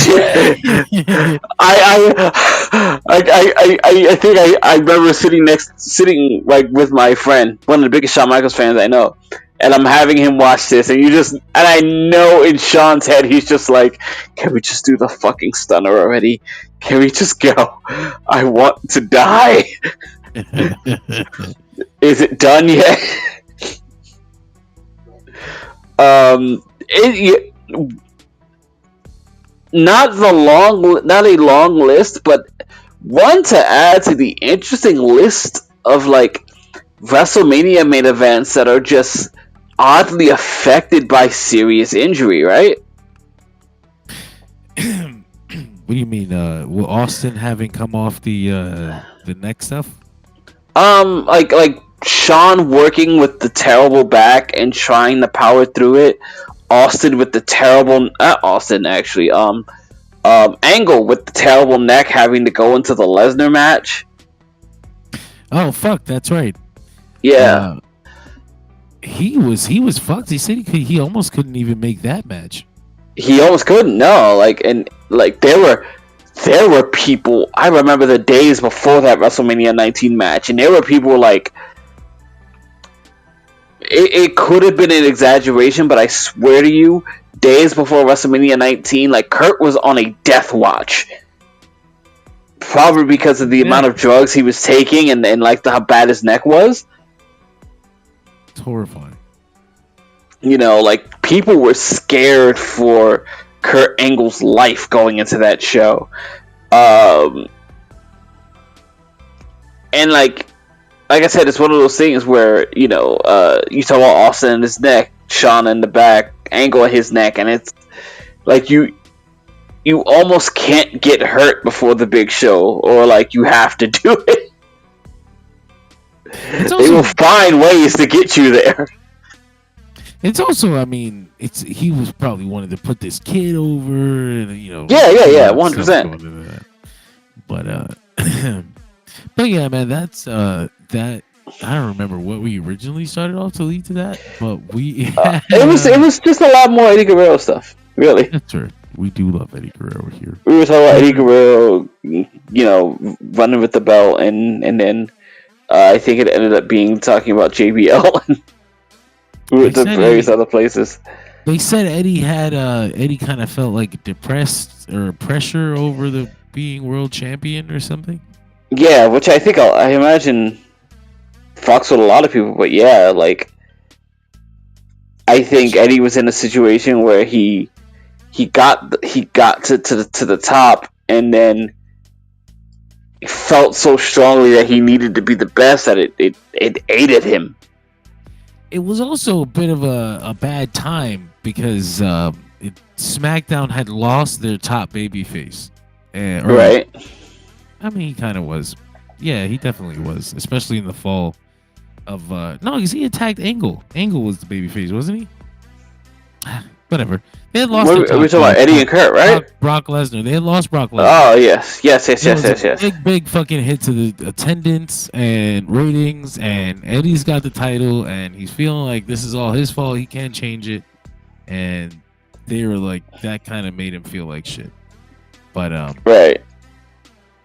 think I remember sitting with my friend, one of the biggest Shawn Michaels fans I know, and I'm having him watch this, and I know in Sean's head he's just like, can we just do the fucking stunner already? Can we just go? I want to die. Is it done yet? Not a long list, but one to add to the interesting list of WrestleMania main events that are just oddly affected by serious injury, right? What do you mean? Will Austin having come off the neck stuff? Like Sean working with the terrible back and trying to power through it. Austin with the terrible, Austin actually, Angle with the terrible neck having to go into the Lesnar match. Oh fuck, that's right. Yeah, he was fucked. He said he almost couldn't even make that match. He almost couldn't. No, there were people. I remember the days before that WrestleMania 19 match, and there were people it could have been an exaggeration, but I swear to you, days before WrestleMania 19, Kurt was on a death watch. Probably because of the amount of drugs he was taking and how bad his neck was. It's horrifying. People were scared for Kurt Angle's life going into that show. And like I said, it's one of those things where, you talk about Austin and his neck, Shawn in the back, Angle at his neck, and it's you almost can't get hurt before the big show, or you have to do it. They will find ways to get you there. It's also, he was probably wanting to put this kid over, and Yeah, 100%. But But yeah, man, that's that. I don't remember what we originally started off to lead to that, but we had It was just a lot more Eddie Guerrero stuff. Really, that's right. We do love Eddie Guerrero here. we were talking about Eddie And Guerrero, running with the belt, and then I think it ended up being talking about JBL and we they went to said various Eddie. other places. They said Eddie had Eddie kind of felt like depressed or pressure over the being world champion or something. Yeah, which I think I imagine fucks with a lot of people, but yeah, like I think Eddie was in a situation where he got to the top, and then felt so strongly that he needed to be the best that it aided him. It was also a bit of a bad time because SmackDown had lost their top babyface. Right. I mean, he kind of was. Yeah, he definitely was, especially in the fall of. No, because he attacked Angle. Angle was the babyface, wasn't he? Whatever. They had lost their What, are we top talking about Eddie and Kurt, right? Brock Lesnar. They had lost Brock Lesnar. Oh yes, yes, yes, There yes, was a yes, yes. big fucking hit to the attendance and ratings, and Eddie's got the title, and he's feeling like this is all his fault. He can't change it, and they were like that kind of made him feel like shit. But Right.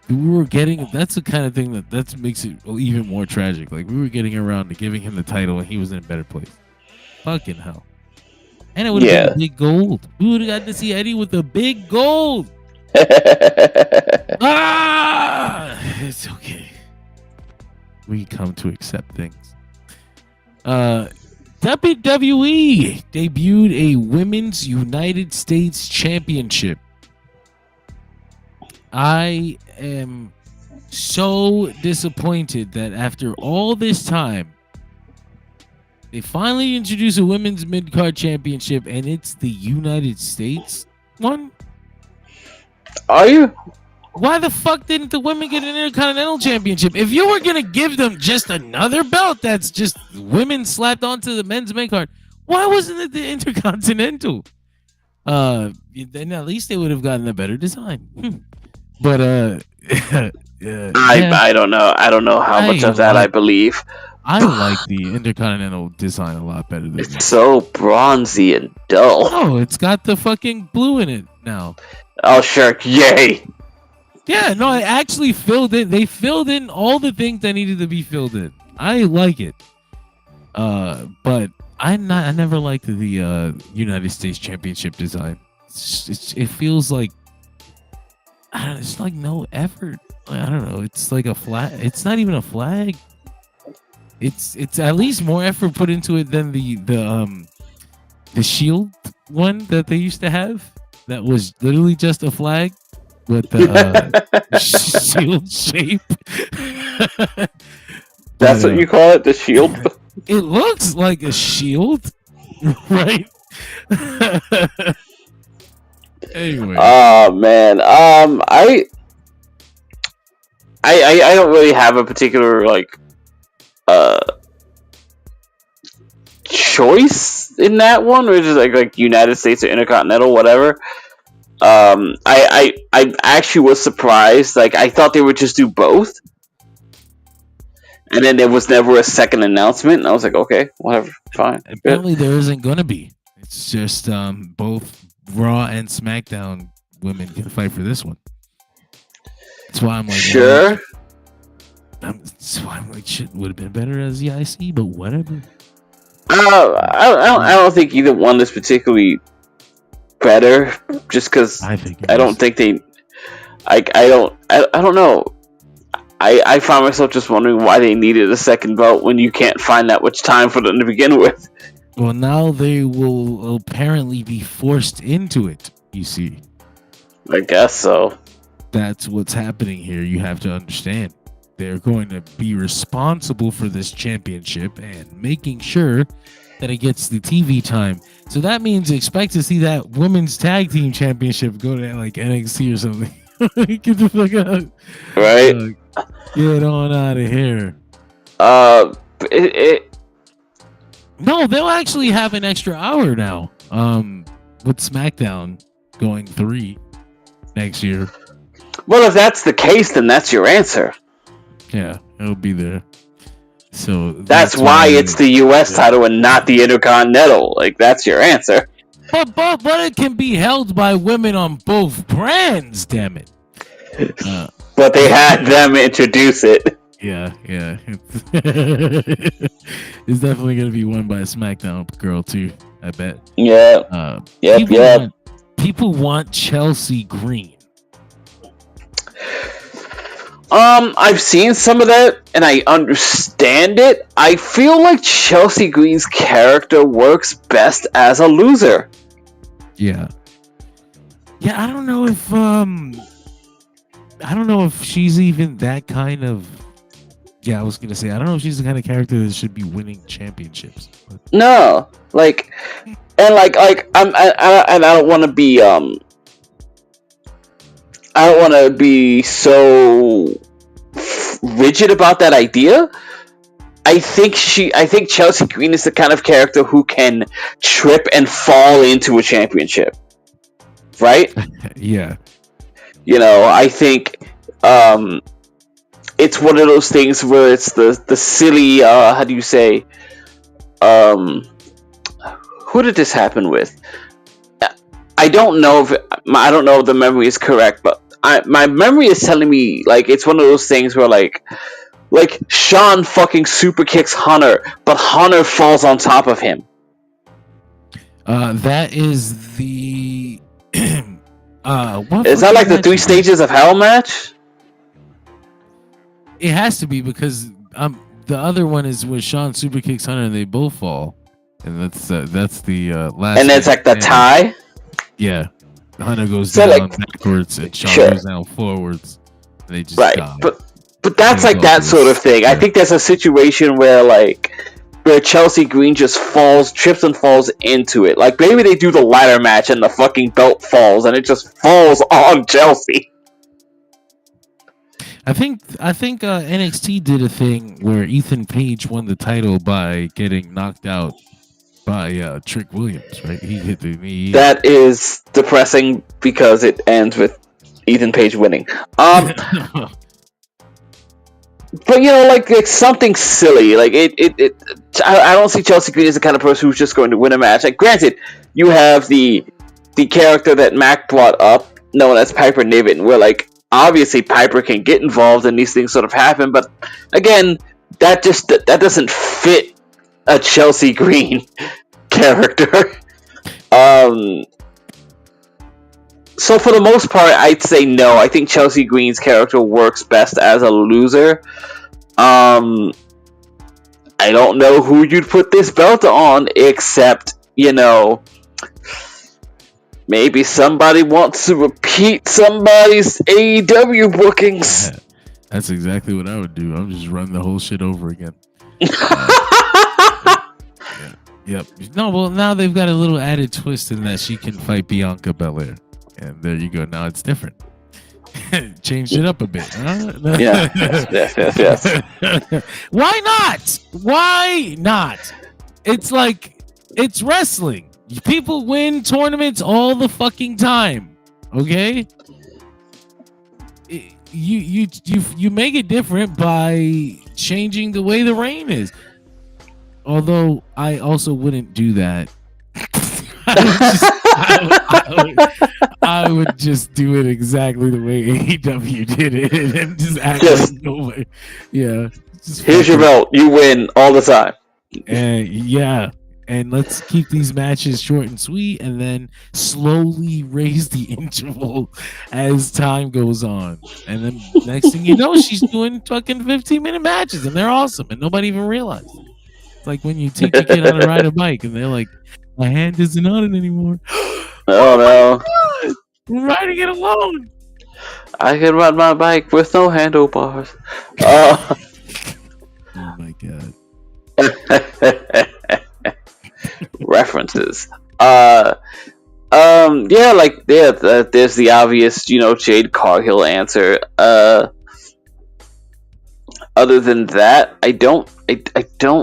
we were getting that's the kind of thing that makes it even more tragic. Like we were getting around to giving him the title, and he was in a better place. Fucking hell. And it would have Yeah. been big gold. We would have got to see Eddie with the big gold. It's okay. We come to accept things. WWE debuted a Women's United States Championship. I am so disappointed that after all this time, they finally introduced a Women's Mid-Card Championship, and it's the United States one. Are you? Why the fuck didn't the women get an Intercontinental Championship? If you were gonna give them just another belt that's just women slapped onto the men's main card, why wasn't it the Intercontinental? Then at least they would have gotten a better design. But yeah, I don't know. I don't know how much of that I believe. I like the Intercontinental design a lot better than It's this. so bronzy and dull. Oh, it's got the fucking blue in it now. Oh sure, yay! Yeah, no, I actually filled in. They filled in all the things that needed to be filled in. I like it. But I never liked the United States Championship design. It feels like it's like no effort. I don't know. It's like a flag. It's not even a flag. It's at least more effort put into it than the shield one that they used to have. That was literally just a flag with the shield shape. That's what you call it, the shield. It looks like a shield, right? Anyway. Oh man, I don't really have a particular choice in that one, which is like United States or Intercontinental, whatever. I actually was surprised. Like I thought they would just do both, and then there was never a second announcement. And I was like, okay, whatever, fine. Apparently, there isn't gonna be. It's just both Raw and SmackDown women can fight for this one. That's why I'm like, sure. That's why I'm like, shit would have been better as the IC, but whatever. I don't think either one is particularly better, just because I don't think they. I don't know. I find myself just wondering why they needed a second belt when you can't find that much time for them to begin with. Well, now they will apparently be forced into it. You see, I guess so. That's what's happening here. You have to understand. They're going to be responsible for this championship and making sure that it gets the TV time. So that means expect to see that women's tag team championship go to like NXT or something. Get the fuck out. Right. Get on out of here. No, they'll actually have an extra hour now. With SmackDown going 3 next year. Well, if that's the case, then that's your answer. Yeah, it'll be there. So That's why it's the U.S. title and not the Intercontinental. Like, that's your answer. But it can be held by women on both brands. Damn it. But they had them introduce it. Yeah. It's definitely gonna be won by a SmackDown girl too. I bet. Yeah. People want Chelsea Green. I've seen some of that, and I understand it. I feel like Chelsea Green's character works best as a loser. Yeah, I don't know if she's even that kind of. Yeah, I was gonna say I don't know if she's the kind of character that should be winning championships. But. No, like, and I don't want to be I don't want to be so rigid about that idea. I think Chelsea Green is the kind of character who can trip and fall into a championship, right? Yeah. I think it's one of those things where it's the silly how do you say who did this happen with? I don't know if the memory is correct, but my memory is telling me like it's one of those things where like Sean fucking super kicks Hunter, but Hunter falls on top of him. That is the is that like the 3 stages of hell match? It has to be because the other one is where Sean super kicks Hunter and they both fall, and that's the last. And it's like the tie. Yeah, Hunter goes down backwards and Sean goes down forwards. And they just die. But that's like that sort of thing. Yeah. I think there's a situation where Chelsea Green just trips and falls into it. Like maybe they do the ladder match and the fucking belt falls and it just falls on Chelsea. I think NXT did a thing where Ethan Page won the title by getting knocked out by Trick Williams, right? He hit the knee. That is depressing because it ends with Ethan Page winning. But like something silly. Like I don't see Chelsea Green as the kind of person who's just going to win a match. Like, granted, you have the character that Mac brought up, known as Piper Niven, where like obviously Piper can get involved and these things sort of happen, but again, that doesn't fit a Chelsea Green character. So for the most part, I'd say no. I think Chelsea Green's character works best as a loser. I don't know who you'd put this belt on, except, maybe somebody wants to repeat somebody's AEW bookings. That's exactly what I would do. I'll just run the whole shit over again. Yep. No, well, now they've got a little added twist in that she can fight Bianca Belair. And there you go. Now it's different. Changed it up a bit. Huh? Yes. Why not? Why not? It's like, it's wrestling. People win tournaments all the fucking time. Okay? You make it different by changing the way the reign is. Although I also wouldn't do that. I would just do it exactly the way AEW did it and just act like nobody. Yeah. Here's your belt. You win all the time. And let's keep these matches short and sweet and then slowly raise the interval as time goes on. And then next thing you know, she's doing fucking 15-minute matches and they're awesome and nobody even realized it. It's like when you take your kid out to ride a bike and they're like, my hand isn't on it anymore. Oh no. I'm riding it alone. I can ride my bike with no handlebars. Oh my god. References. There's the obvious, Jade Cargill answer. Other than that, I don't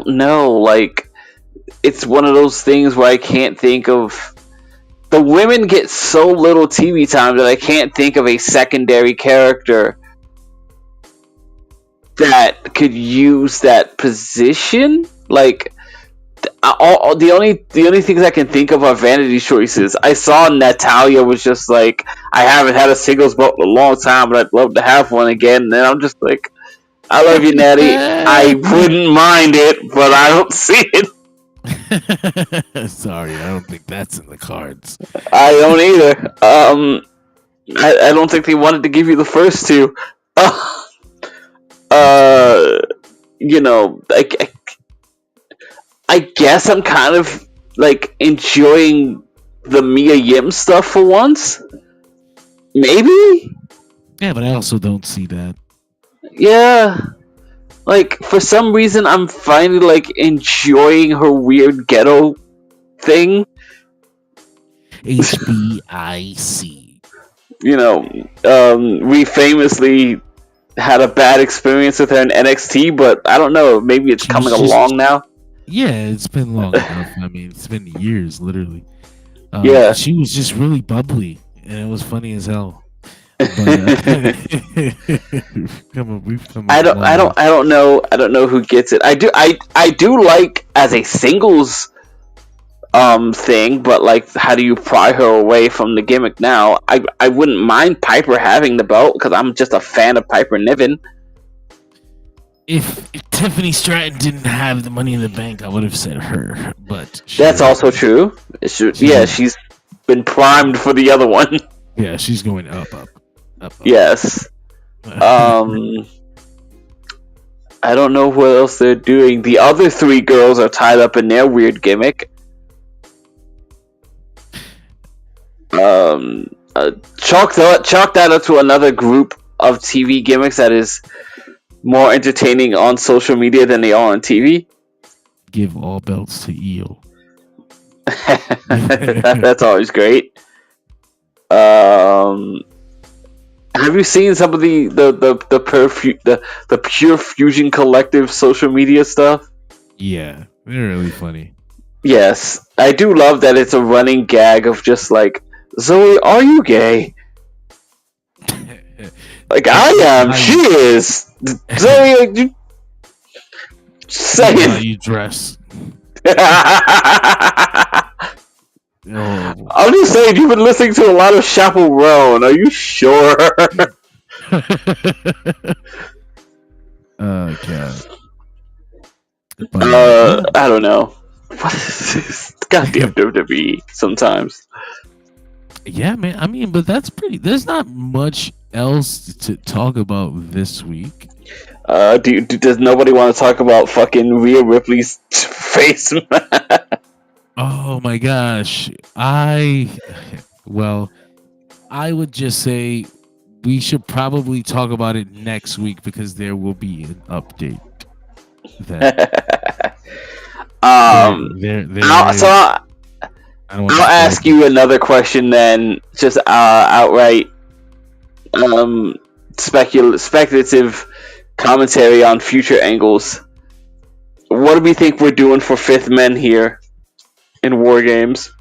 know. Like, it's one of those things where I can't think of. The women get so little TV time that I can't think of a secondary character that could use that position. Like the only things I can think of are vanity choices. I saw Natalia was just like, I haven't had a singles belt in a long time, but I'd love to have one again. And I'm just like, I love you, Natty. I wouldn't mind it, but I don't see it. Sorry, I don't think that's in the cards. I don't either. I don't think they wanted to give you the first two. You know, I guess I'm kind of like enjoying the Mia Yim stuff for once. Maybe? Yeah, but I also don't see that. Yeah. Like, for some reason, I'm finally like enjoying her weird ghetto thing. HBIC. You know, we famously had a bad experience with her in NXT, but I don't know, maybe it's coming along now. Yeah, it's been long enough. I mean, it's been years, literally. Yeah. She was just really bubbly, and it was funny as hell. But, I don't know who gets it. I do like as a singles thing, but like, how do you pry her away from the gimmick now? I wouldn't mind Piper having the belt because I'm just a fan of Piper Niven. If Tiffany Stratton didn't have the Money in the Bank, I would have said her. But that's also true. She's been primed for the other one. Yeah, she's going up. Yes. I don't know what else they're doing. The other three girls are tied up in their weird gimmick. Chalk that up to another group of TV gimmicks that is more entertaining on social media than they are on TV. Give all belts to Io. That's always great. Have you seen some of the Pure Fusion Collective social media stuff? Yeah, they're really funny. Yes, I do love that it's a running gag of just like, Zoe, are you gay? Like, I am. She is. Zoe, you say it. How you dress. Oh. I'm just saying, you've been listening to a lot of Chaperone. Are you sure? Oh, God. I don't know. What is this? Goddamn WWE sometimes. Yeah, man. I mean, but that's pretty. There's not much else to talk about this week. Does nobody want to talk about fucking Rhea Ripley's face? Oh my gosh. I would just say we should probably talk about it next week because there will be an update. I'll ask you another question then, just outright speculative commentary on future angles. What do we think we're doing for Fifth Men here in War Games?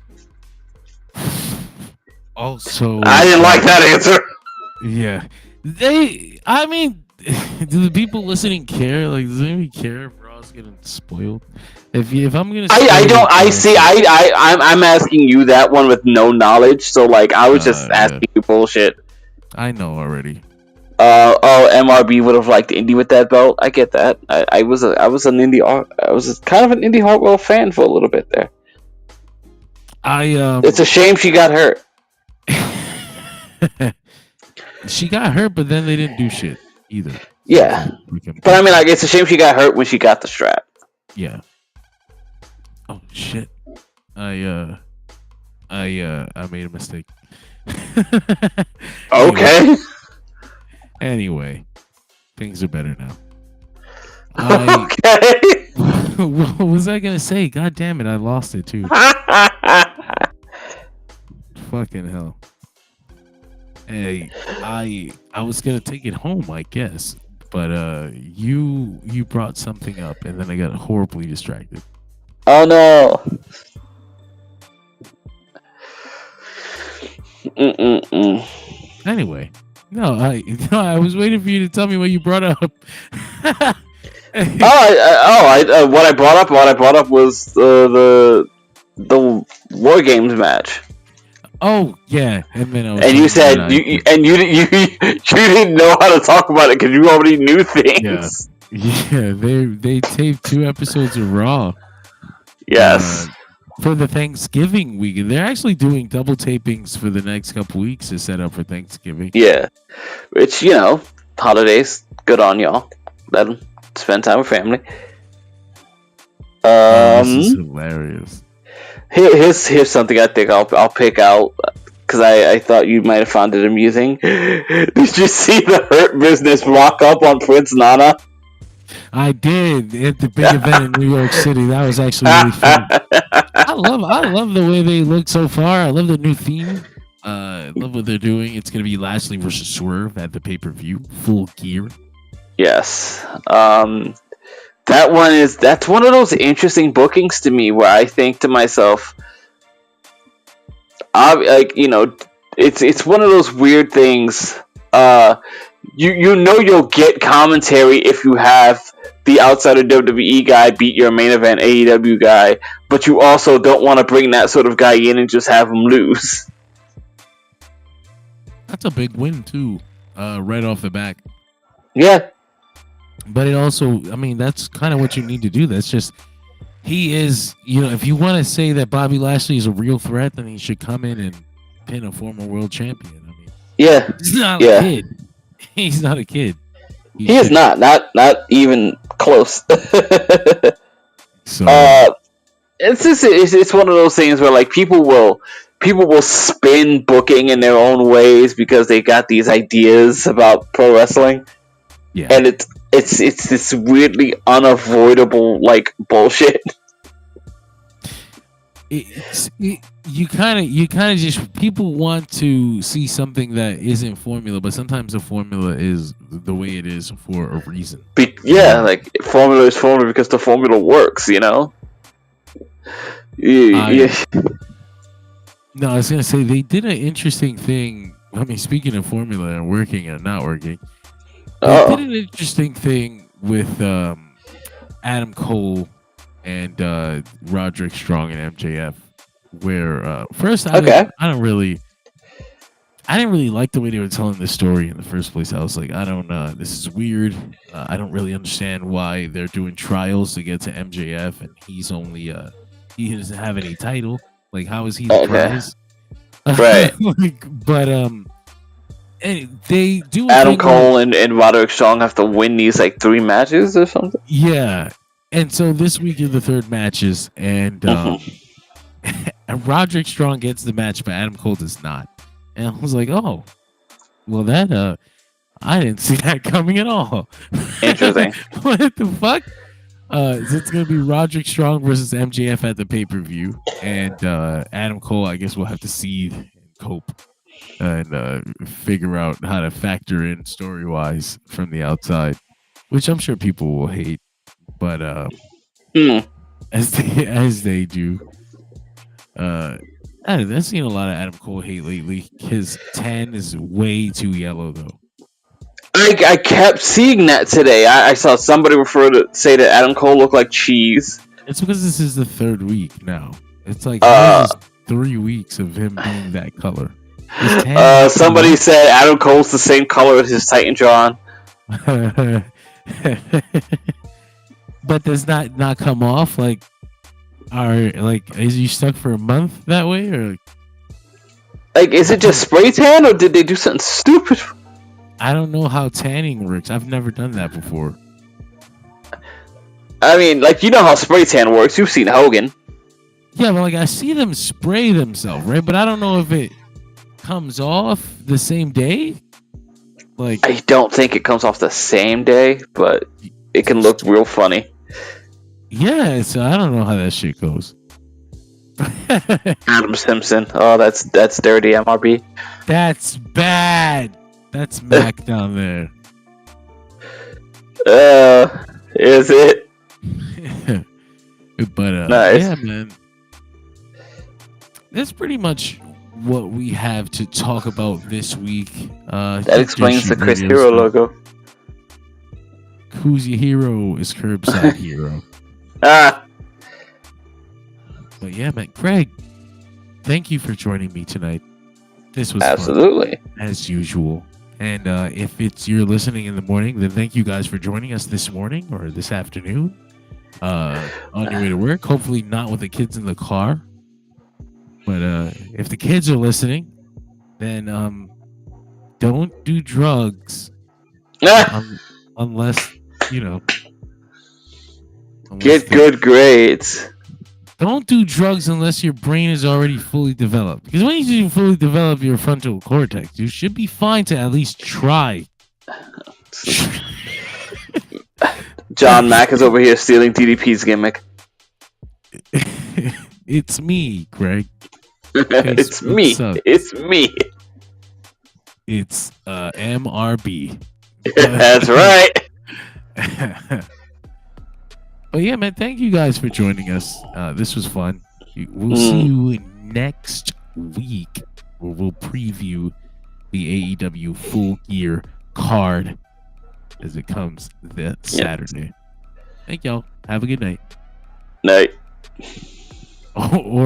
Also, I didn't like that answer. Yeah, I mean, do the people listening care? Like, does anybody care if Raw's getting spoiled? If I'm gonna, I'm asking you that one with no knowledge. So like, I was just asking you bullshit. I know already. MRB would have liked Indy with that belt. I get that. I was kind of an Indy Hartwell fan for a little bit there. It's a shame she got hurt. She got hurt, but then they didn't do shit either. Yeah, but I mean, like, it's a shame she got hurt when she got the strap. Yeah. Oh shit! I made a mistake. Okay. Anyway, things are better now. Okay. What was I gonna say? God damn it! I lost it too. Fucking hell. Hey, I was gonna take it home, I guess, but you brought something up, and then I got horribly distracted. Oh no. Anyway, I was waiting for you to tell me what you brought up. What I brought up was the War Games match. Oh yeah, and then And you said you didn't know how to talk about it because you already knew things. Yeah. They taped 2 episodes of Raw. Yes. For the Thanksgiving week. They're actually doing double tapings for the next couple weeks to set up for Thanksgiving. Yeah, which holidays. Good on y'all. Let them spend time with family. This is hilarious. Here's something I think I'll pick out because I thought you might have found it amusing. Did you see the Hurt Business rock up on Prince Nana? I did at the big event in New York City. That was actually really fun. I love the way they look so far. I love the new theme. I love what they're doing. It's gonna be Lashley versus Swerve at the pay-per-view, full gear. Yes. That's one of those interesting bookings to me where I think to myself, it's one of those weird things. You'll get commentary if you have the outsider WWE guy beat your main event AEW guy, but you also don't want to bring that sort of guy in and just have him lose. That's a big win too, right off the back. Yeah. But it also, I mean, that's kind of what you need to do. That's just, he is, if you want to say that Bobby Lashley is a real threat, then he should come in and pin a former world champion. I mean, yeah, he's not a kid. He's not a kid. He is not even close. So it's one of those things where like people will spin booking in their own ways because they got these ideas about pro wrestling. Yeah. And it's this weirdly unavoidable like bullshit. You kind of just, people want to see something that isn't formula, but sometimes the formula is the way it is for a reason. Like formula is formula because the formula works, No, I was gonna say they did an interesting thing. I mean, speaking of formula and working and not working, they did an interesting thing with Adam Cole and Roderick Strong and MJF, where first I didn't really like the way they were telling the story in the first place. I was like, this is weird. I don't really understand why they're doing trials to get to MJF, and he's only he doesn't have any title. Like, how is he the prize? Right. They do. Adam Cole and Roderick Strong have to win these like 3 matches or something. Yeah. And so this week is the 3rd matches, and Roderick Strong gets the match, but Adam Cole does not. And I was like, oh, well, that I didn't see that coming at all. Interesting. What the fuck? It's gonna be Roderick Strong versus MJF at the pay-per-view, and Adam Cole, I guess we'll have to see and cope and figure out how to factor in story-wise from the outside, which I'm sure people will hate. But as they do, I've seen a lot of Adam Cole hate lately. His tan is way too yellow, though. I kept seeing that today. I saw somebody say that Adam Cole looked like cheese. It's because this is the 3rd week now. It's like 3 weeks of him being that color. Somebody said Adam Cole's the same color as his Titantron. But does not come off? Like, is he stuck for a month that way, or like is it just spray tan, or did they do something stupid? I don't know how tanning works. I've never done that before. I mean, like, you know how spray tan works. You've seen Hogan. Yeah, but like I see them spray themselves, right? But I don't know if it comes off the same day. Like, I don't think it comes off the same day, but it can look real funny. Yeah, so I don't know how that shit goes. Adam Simpson. Oh, that's dirty, MRB. That's bad. That's Mac down there. Is it? But nice. Yeah, man. That's pretty much what we have to talk about this week. That explains the Chris Hero logo. Who's your hero is Curbside Hero. Ah, But yeah, man, Greg, thank you for joining me tonight. This was absolutely fun, as usual. And if you're listening in the morning, then thank you guys for joining us this morning or this afternoon on your way to work. Hopefully not with the kids in the car. But if the kids are listening, then don't do drugs unless, get good grades. Don't do drugs unless your brain is already fully developed. Because when you fully develop your frontal cortex, you should be fine to at least try. John Mack is over here stealing DDP's gimmick. It's me, Greg. It's me. It's me. It's MRB. That's right. But yeah, man, thank you guys for joining us. This was fun. We'll see you next week where we'll preview the AEW Full Gear card as it comes that Saturday. Thank y'all. Have a good night. Night. Or